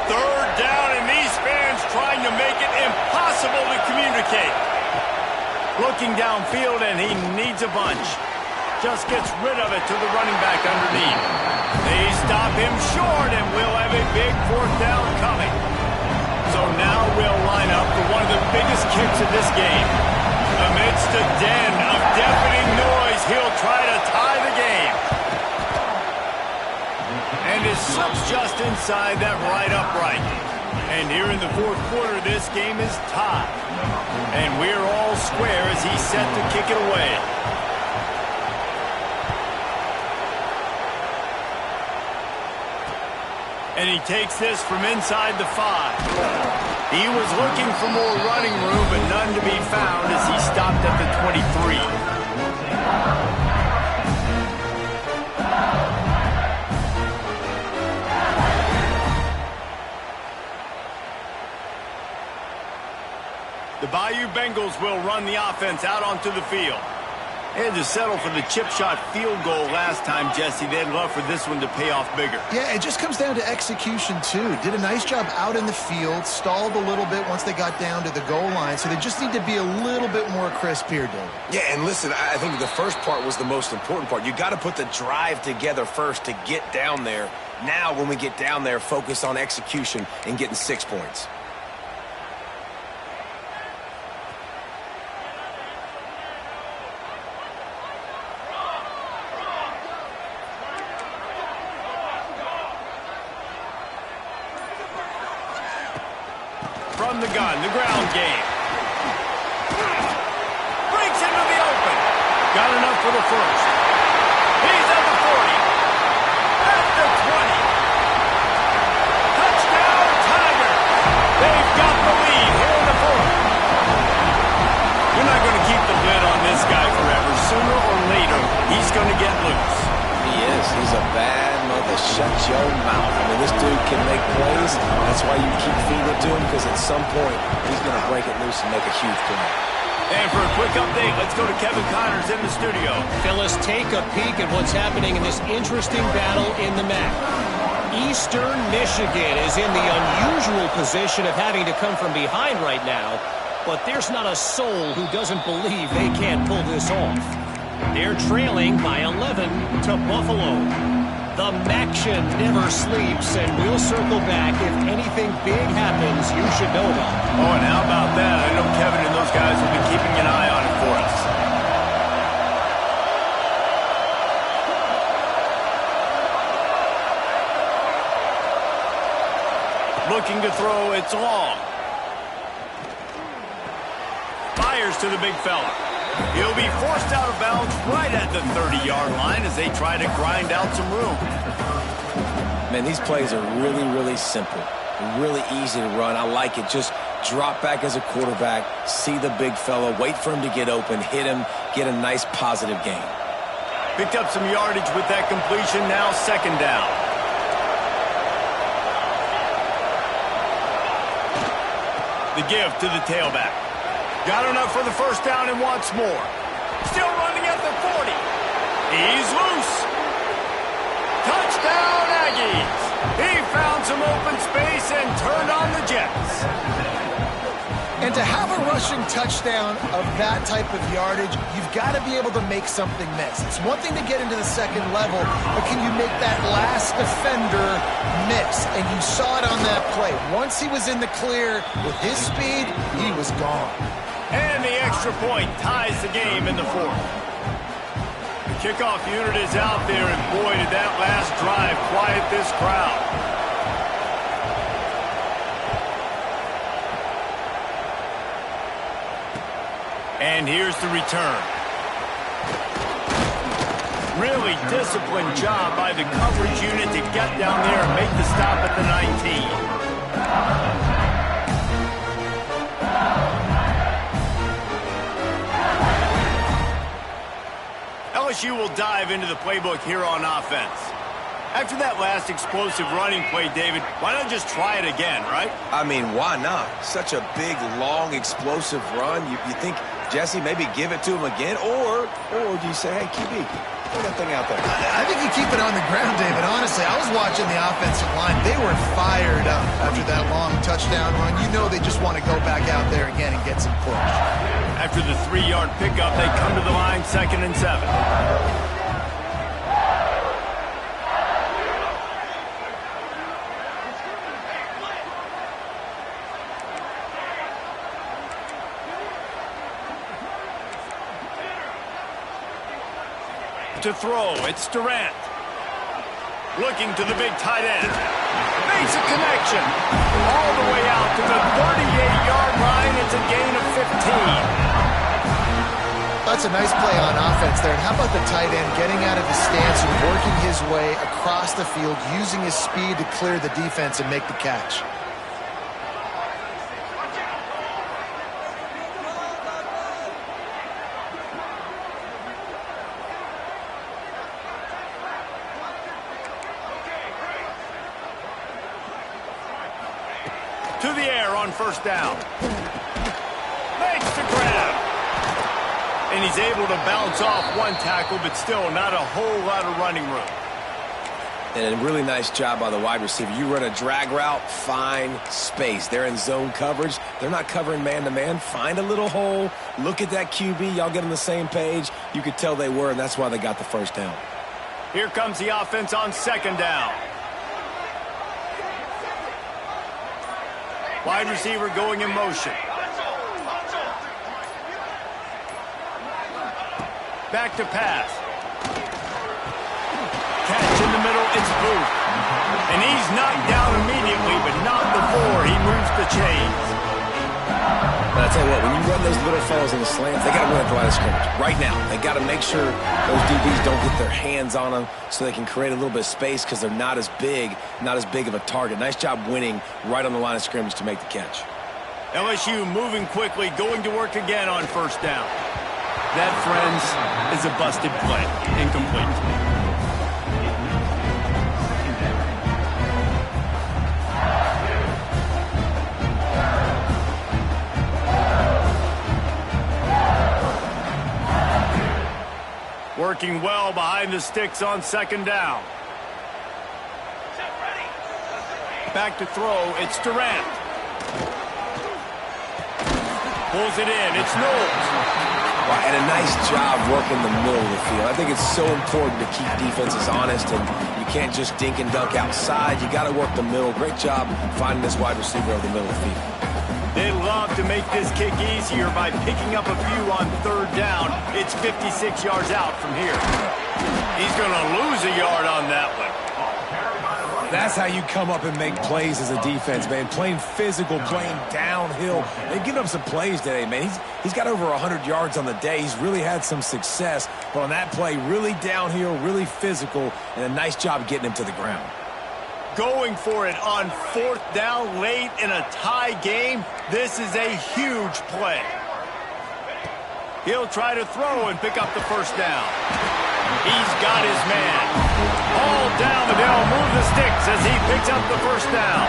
Third down, and these fans trying to make it impossible to communicate. Looking downfield, and he needs a bunch. Just gets rid of it to the running back underneath. They stop him short, and we'll have a big 4th down coming. So now we'll line up for one of the biggest kicks of this game. Amidst a den of deafening noise, he'll try to tie the game. And it slips just inside that right upright. And here in the fourth quarter, this game is tied. And we're all square as he's set to kick it away. And he takes this from inside the 5. He was looking for more running room, but none to be found as he stopped at the 23. The Bayou Bengals will run the offense out onto the field. They had to settle for the chip shot field goal last time, Jesse. They'd love for this one to pay off bigger. Yeah, it just comes down to execution, too. Did a nice job out in the field, stalled a little bit once they got down to the goal line, so they just need to be a little bit more crisp here, David. Yeah, and listen, I think the first part was the most important part. You got to put the drive together first to get down there. Now, when we get down there, focus on execution and getting 6 points. From the gun, the ground game. Breaks into the open. Got enough for the first. He's at the 40. At the 20. Touchdown, Tigers. They've got the lead here in the fourth. You're not going to keep the lid on this guy forever. Sooner or later, he's going to get loose. He is. He's a bad mother. Shut your mouth. I mean, this dude can make plays. That's why you keep feeding it to him, because at some point, he's going to break it loose and make a huge play. And for a quick update, let's go to Kevin Connors in the studio. Phyllis, take a peek at what's happening in this interesting battle in the MAC. Eastern Michigan is in the unusual position of having to come from behind right now, but there's not a soul who doesn't believe they can't pull this off. They're trailing by 11 to Buffalo. The Maction never sleeps, and we'll circle back if anything big happens you should know about. Oh, and how about that? I know Kevin and those guys will be keeping an eye on it for us. Looking to throw, it's long. Fires to the big fella. He'll be forced out of bounds right at the 30-yard line as they try to grind out some room. Man, these plays are really, really simple. Really easy to run. I like it. Just drop back as a quarterback, see the big fella, wait for him to get open, hit him, get a nice positive gain. Picked up some yardage with that completion. Now second down. The give to the tailback. Got enough for the first down and wants more. Still running at the 40. He's loose. Touchdown, Aggies. He found some open space and turned on the Jets. And to have a rushing touchdown of that type of yardage, you've got to be able to make something miss. It's one thing to get into the second level, but can you make that last defender miss? And you saw it on that play. Once he was in the clear with his speed, he was gone. And the extra point ties the game in the fourth. The kickoff unit is out there, and boy, did that last drive quiet this crowd. And here's the return. Really disciplined job by the coverage unit to get down there and make the stop at the 19. LSU will dive into the playbook here on offense. After that last explosive running play, David, why not just try it again, right? I mean, why not? Such a big, long, explosive run. You think, Jesse, maybe give it to him again? Or do you say, hey, QB, throw that thing out there? I think you keep it on the ground, David. Honestly, I was watching the offensive line. They were fired up after that long touchdown run. You know they just want to go back out there again and get some push. After the 3-yard pickup, they come to the line, 2nd and 7. To throw, it's Durant. Looking to the big tight end. makes a connection. All the way out to the 38-yard line. It's a gain of 15. That's a nice play on offense there. And how about the tight end getting out of his stance and working his way across the field, using his speed to clear the defense and make the catch. To the air on first down. Makes the grab. And he's able to bounce off one tackle, but still not a whole lot of running room. And a really nice job by the wide receiver. You run a drag route, find space. They're in zone coverage. They're not covering man-to-man. Find a little hole. Look at that QB. Y'all get on the same page. You could tell they were, and that's why they got the first down. Here comes the offense on second down. Wide receiver going in motion. Back to pass. Catch in the middle, it's Booth. And he's knocked down immediately, but not before he moves the chains. But I tell you what, when you run those little fellows in the slants, they got to win at the line of scrimmage. Right now, they got to make sure those DBs don't get their hands on them so they can create a little bit of space because they're not as big of a target. Nice job winning right on the line of scrimmage to make the catch. LSU moving quickly, going to work again on first down. That, friends, is a busted play. Incomplete. Working well behind the sticks on second down. Back to throw, it's Durant. Pulls it in, it's Knowles. And a nice job working the middle of the field. I think it's so important to keep defenses honest, and you can't just dink and dunk outside. You got to work the middle. Great job finding this wide receiver over the middle of the field. They love to make this kick easier by picking up a few on third down. It's 56 yards out from here. He's going to lose a yard on that one. That's how you come up and make plays as a defense, man. Playing physical, playing downhill. They've given up some plays today, man. He's got over 100 yards on the day. He's really had some success. But on that play, really downhill, really physical, and a nice job getting him to the ground. Going for it on fourth down late in a tie game. This is a huge play. He'll try to throw and pick up the first down. He's got his man. All down the middle, move the sticks as he picks up the first down.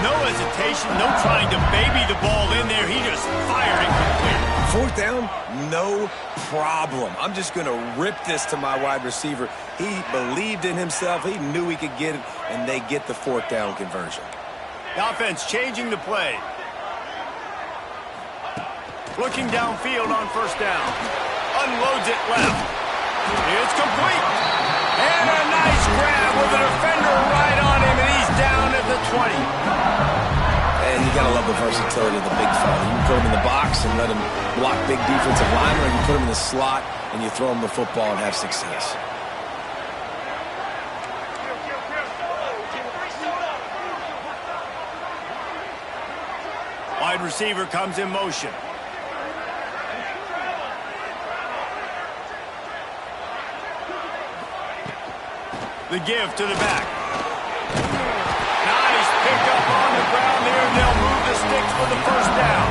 No hesitation, no trying to baby the ball in there. He just fired it complete. Fourth down, no problem. I'm just going to rip this to my wide receiver. He believed in himself. He knew he could get it, and they get the fourth down conversion. The offense changing the play. Looking downfield on first down. Unloads it left. It's complete. And a nice grab with a defender right on him, and he's down at the 20. And you got to love the versatility of the big fella. You can put him in the box and let him block big defensive linemen, or you put him in the slot and you throw him the football and have success. Wide receiver comes in motion. The give to the back. Nice pickup on the ground there, and they'll move the sticks for the first down.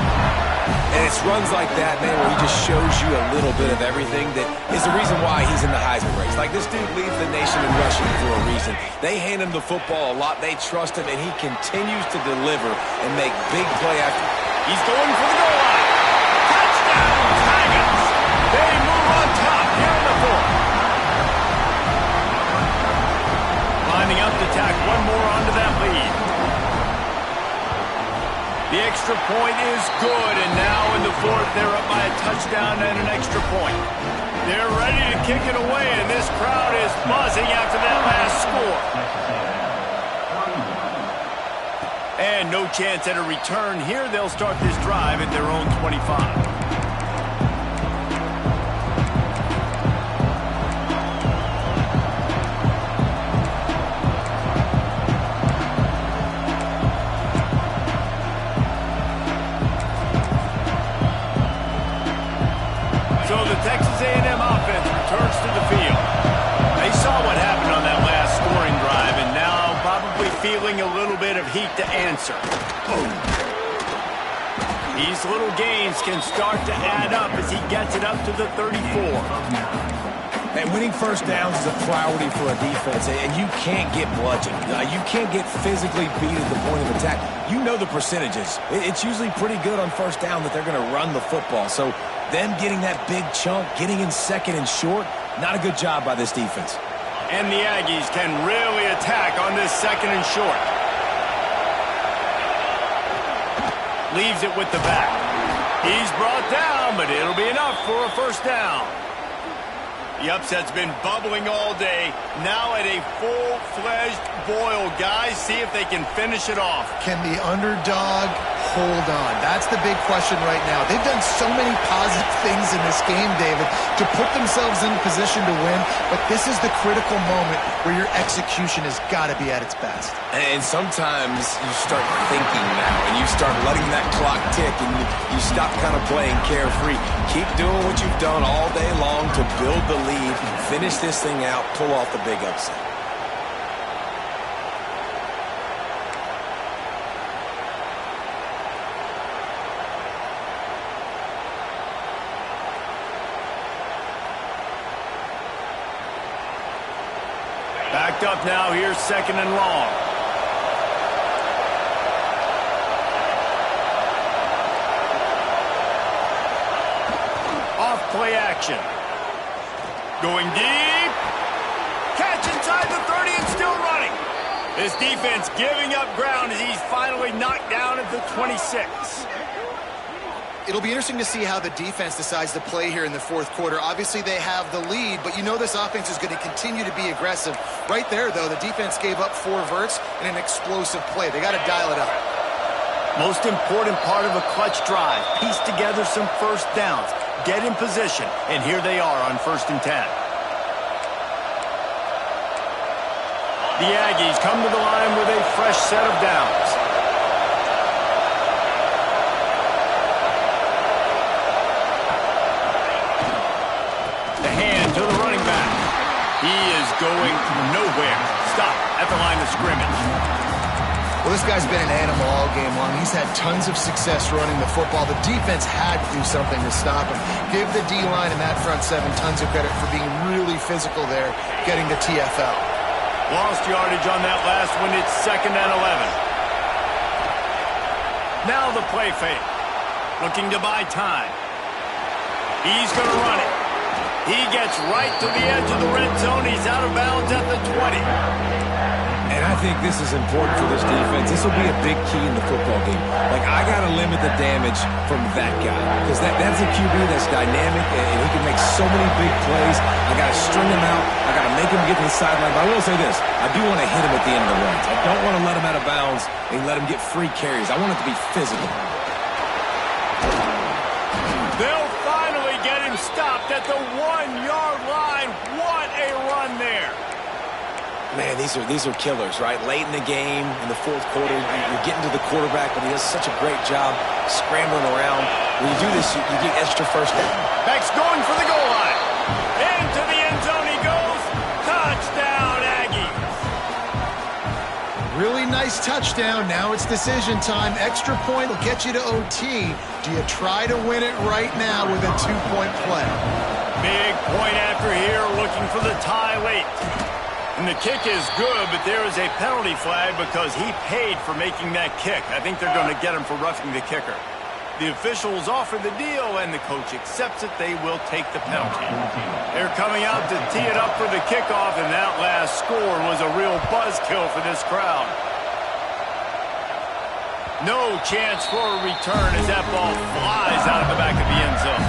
And it's runs like that, man, where he just shows you a little bit of everything that is the reason why he's in the Heisman race. Like, this dude leads the nation in rushing for a reason. They hand him the football a lot. They trust him, and he continues to deliver and make big play after. He's going for the goal line. Touchdown, Tigers. They move on top here in the fourth. Lining up to tack one more onto that lead. The extra point is good, and now in the fourth, they're up by a touchdown and an extra point. They're ready to kick it away, and this crowd is buzzing after that last score. And no chance at a return here. They'll start this drive at their own 25. of heat to answer. These little gains can start to add up as he gets it up to the 34. And winning first downs is a priority for a defense, and you can't get bludgeoned. You can't get physically beat at the point of attack. You know the percentages. It's usually pretty good on first down that they're going to run the football. So them getting that big chunk, getting in second and short, not a good job by this defense. And the Aggies can really attack on this second and short. Leaves it with the back. He's brought down, but it'll be enough for a first down. The upset's been bubbling all day. Now at a full-fledged boil. Guys, see if they can finish it off. Can the underdog hold on? That's the big question right now. They've done so many positive things in this game, David, to put themselves in position to win, but this is the critical moment where your execution has got to be at its best. And sometimes you start thinking now, and you start letting that clock tick, and you stop kind of playing carefree. Keep doing what you've done all day long to build the lead, finish this thing out, pull off the big upset. Backed up now, here's second and long. Off play action. Going deep. Catch inside the 30 and still running. This defense giving up ground as he's finally knocked down at the 26. It'll be interesting to see how the defense decides to play here in the fourth quarter. Obviously, they have the lead, but you know this offense is going to continue to be aggressive. Right there, though, the defense gave up 4 verts in an explosive play. They got to dial it up. Most important part of a clutch drive. Piece together some first downs. Get in position, and here they are on 1st and 10. The Aggies come to the line with a fresh set of downs. The hand to the running back. He is going nowhere. Stop at the line of scrimmage. Well, this guy's been an animal all game long. He's had tons of success running the football. The defense had to do something to stop him. Give the D-line and that front 7 tons of credit for being really physical there, getting the TFL. Lost yardage on that last one. It's 2nd and 11. Now the play fake. Looking to buy time. He's going to run it. He gets right to the edge of the red zone. He's out of bounds at the 20. And I think this is important for this defense. This will be a big key in the football game. Like, I got to limit the damage from that guy. Because that's a QB that's dynamic, and he can make so many big plays. I got to string him out. I got to make him get to the sideline. But I will say this. I do want to hit him at the end of the runs. I don't want to let him out of bounds and let him get free carries. I want it to be physical. They'll finally get him stopped at the 1-yard line. What a run there. Man, these are killers, right? Late in the game, in the fourth quarter, you're getting to the quarterback, but he does such a great job scrambling around. When you do this, you get extra first down. Beck's going for the goal line. Into the end zone he goes. Touchdown, Aggies. Really nice touchdown. Now it's decision time. Extra point will get you to OT. Do you try to win it right now with a 2-point play? Big point after here, looking for the tie late. And the kick is good, but there is a penalty flag because he paid for making that kick. I think they're going to get him for roughing the kicker. The officials offer the deal, and the coach accepts it. They will take the penalty. They're coming out to tee it up for the kickoff, and that last score was a real buzzkill for this crowd. No chance for a return as that ball flies out of the back of the end zone.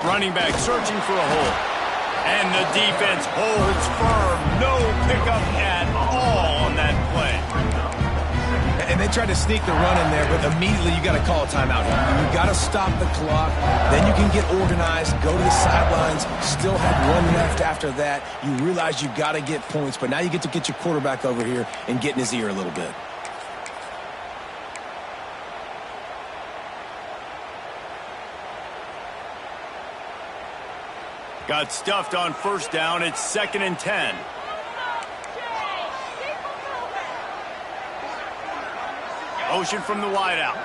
Running back searching for a hole. And the defense holds firm. No pickup at all on that play. And they tried to sneak the run in there, but immediately you got to call a timeout. You got to stop the clock. Then you can get organized, go to the sidelines, still have one left after that. You realize you got to get points, but now you get to get your quarterback over here and get in his ear a little bit. Got stuffed on first down. It's 2nd and 10. Motion from the wideout.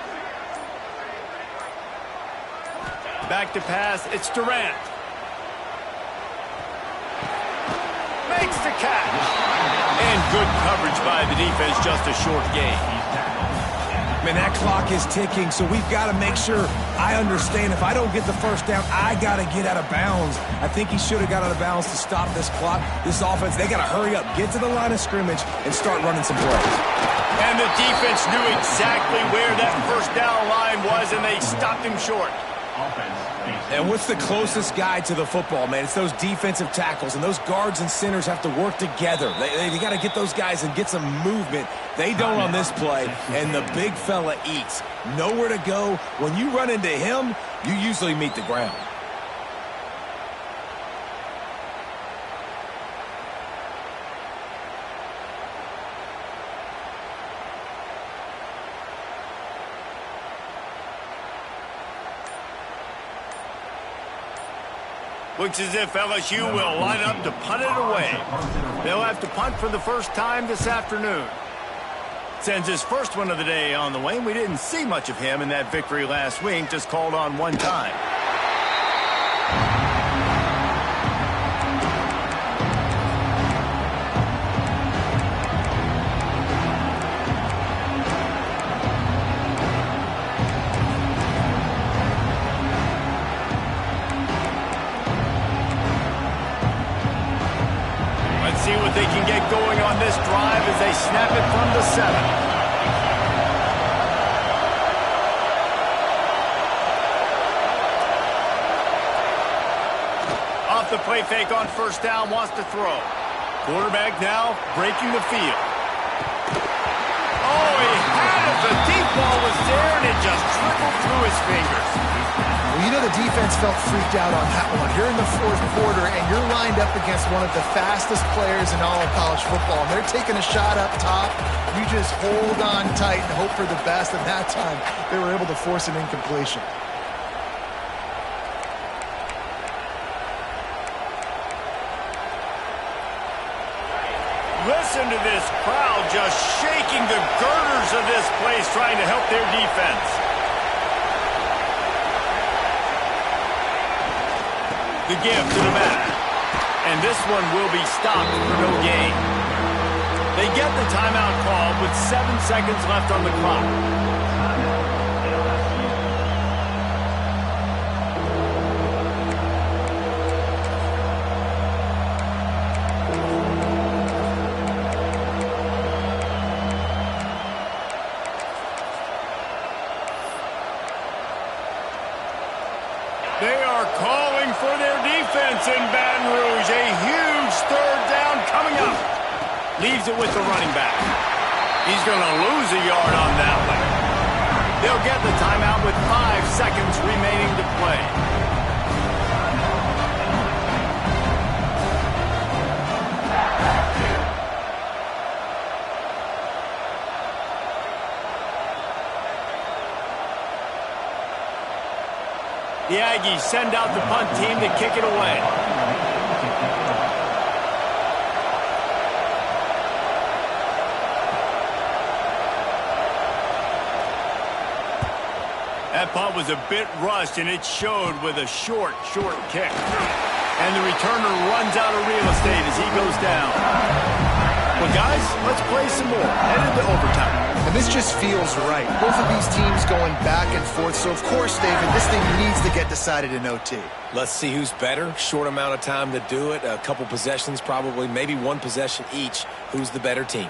Back to pass. It's Durant. Makes the catch. And good coverage by the defense. Just a short gain. Man, that clock is ticking, so we've got to make sure I understand if I don't get the first down, I got to get out of bounds. I think he should have got out of bounds to stop this clock. This offense, they got to hurry up, get to the line of scrimmage, and start running some plays. And the defense knew exactly where that first down line was, and they stopped him short. And what's the closest guy to the football, man? It's those defensive tackles, and those guards and centers have to work together. They got to get those guys and get some movement. They don't on this play, and the big fella eats. Nowhere to go. When you run into him, you usually meet the ground. Looks as if LSU will line up to punt it away. They'll have to punt for the first time this afternoon. Sends his first one of the day on the way. We didn't see much of him in that victory last week, just called on one time. See what they can get going on this drive as they snap it from the 7. Off the play fake on first down, wants to throw. Quarterback now breaking the field. Oh, he had it. The deep ball was there, and it just trickled through his fingers. Well, you know the defense felt freaked out on that one. You're in the fourth quarter, and you're lined up against one of the fastest players in all of college football. And they're taking a shot up top. You just hold on tight and hope for the best. And that time, they were able to force an incompletion. Listen to this crowd just shaking the girders of this place, trying to help their defense. The give to the back. And this one will be stopped for no gain. They get the timeout called with 7 seconds left on the clock. They are calling for their defense in Baton Rouge. A huge third down coming up. Leaves it with the running back. He's going to lose a yard on that one. They'll get the timeout with 5 seconds remaining to play. The Aggies send out the punt team to kick it away. That punt was a bit rushed, and it showed with a short kick. And the returner runs out of real estate as he goes down. Well, guys, let's play some more. Headed to overtime. And this just feels right. Both of these teams going back and forth. So, of course, David, this thing needs to get decided in OT. Let's see who's better. Short amount of time to do it. A couple possessions probably, maybe one possession each. Who's the better team?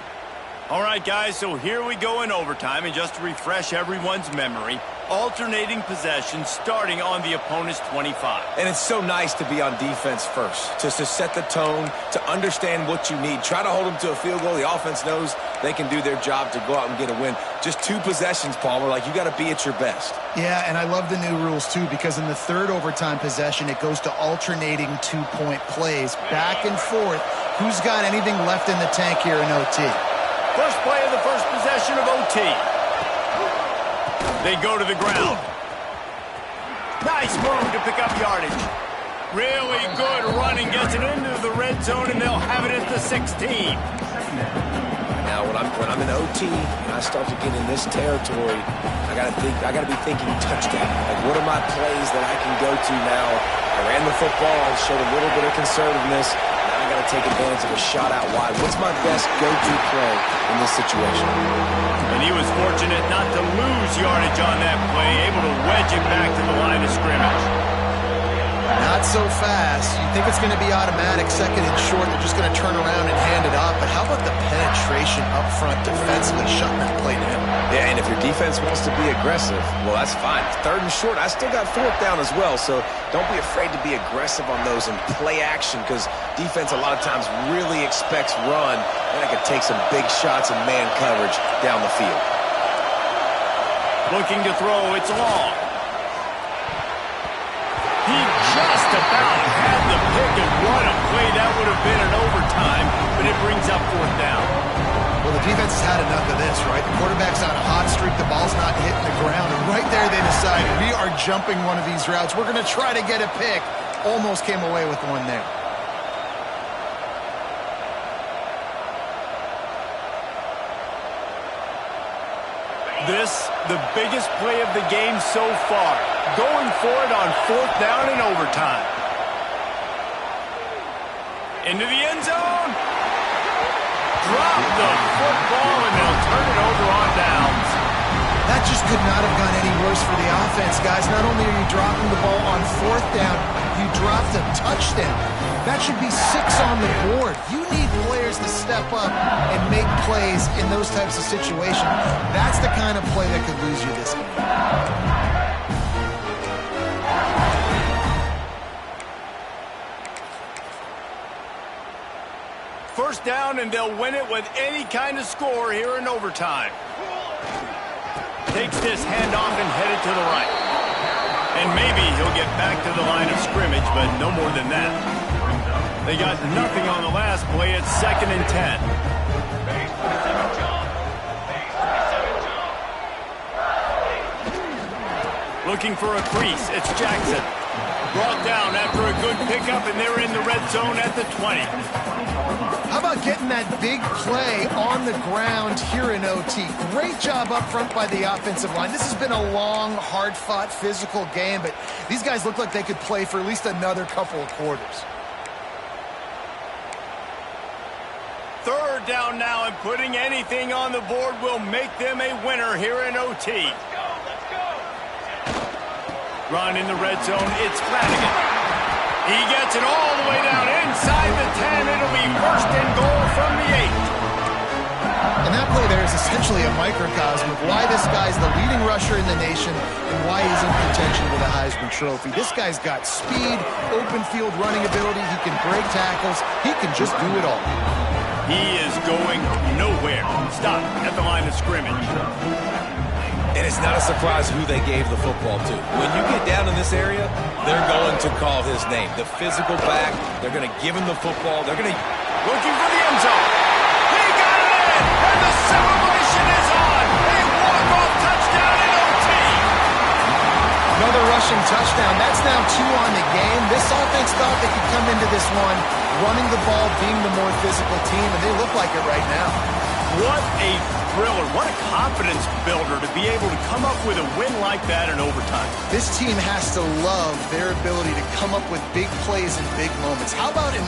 All right, guys, so here we go in overtime. And just to refresh everyone's memory, alternating possessions starting on the opponent's 25. And it's so nice to be on defense first, just to set the tone, to understand what you need. Try to hold them to a field goal. The offense knows they can do their job to go out and get a win. Just 2 possessions, Palmer, like you got to be at your best. Yeah, and I love the new rules, too, because in the third overtime possession, it goes to alternating 2-point plays, back and forth. Who's got anything left in the tank here in OT? First play of the first possession of OT. They go to the ground. Nice move to pick up yardage. Really good running, gets it into the red zone, and they'll have it at the 16. Now, when I'm in OT and I start to get in this territory, I gotta be thinking touchdown. Like, what are my plays that I can go to now? I ran the football, I showed a little bit of conservativeness. Now I gotta take advantage of a shot out wide. What's my best go-to play in this situation? And he was fortunate not to lose yardage on that play, able to wedge it back to the line of scrimmage. Not so fast. You think it's going to be automatic, second and short. They're just going to turn around and hand it off. But how about the penetration up front defensively, shutting that play down? Yeah, and if your defense wants to be aggressive, well, that's fine. Third and short, I still got fourth down as well. So don't be afraid to be aggressive on those and play action, because defense a lot of times really expects run, and I could take some big shots in man coverage down the field. Looking to throw, it's long. He just about had the pick, and what a play that would have been in overtime, but it brings up fourth down. Well, the defense has had enough of this, right? The quarterback's on a hot streak, the ball's not hitting the ground, and right there they decide, we are jumping one of these routes. We're going to try to get a pick. Almost came away with one there. This, the biggest play of the game so far. Going for it on fourth down in overtime. Into the end zone. Drop the football, and they'll turn it over on downs. That just could not have gone any worse for the offense, guys. Not only are you dropping the ball on fourth down, you dropped a touchdown. That should be 6 on the board. You need players to step up and make plays in those types of situations. That's the kind of play that could lose you this game. First down, and they'll win it with any kind of score here in overtime. Takes this handoff and headed to the right. And maybe he'll get back to the line of scrimmage, but no more than that. They got nothing on the last play. It's 2nd and 10. Looking for a crease. It's Jackson. Brought down after a good pickup, and they're in the red zone at the 20. How about getting that big play on the ground here in OT? Great job up front by the offensive line. This has been a long, hard-fought, physical game, but these guys look like they could play for at least another couple of quarters. Third down now, and putting anything on the board will make them a winner here in OT. Run in the red zone, it's Flanagan. He gets it all the way down inside the 10. It'll be 1st and goal from the 8. And that play there is essentially a microcosm of why this guy's the leading rusher in the nation and why he's in contention with a Heisman Trophy. This guy's got speed, open field running ability. He can break tackles. He can just do it all. He is going nowhere. Stop at the line of scrimmage. And it's not a surprise who they gave the football to. When you get down in this area, they're going to call his name. The physical back, they're going to give him the football. They're going to... Looking for the end zone. He got it in, and the celebration is on. A walk-off touchdown in OT. Another rushing touchdown. That's now 2 on the game. This offense thought they could come into this one running the ball, being the more physical team, and they look like it right now. What a thriller. What a confidence builder to be able to come up with a win like that in overtime. This team has to love their ability to come up with big plays in big moments. How about an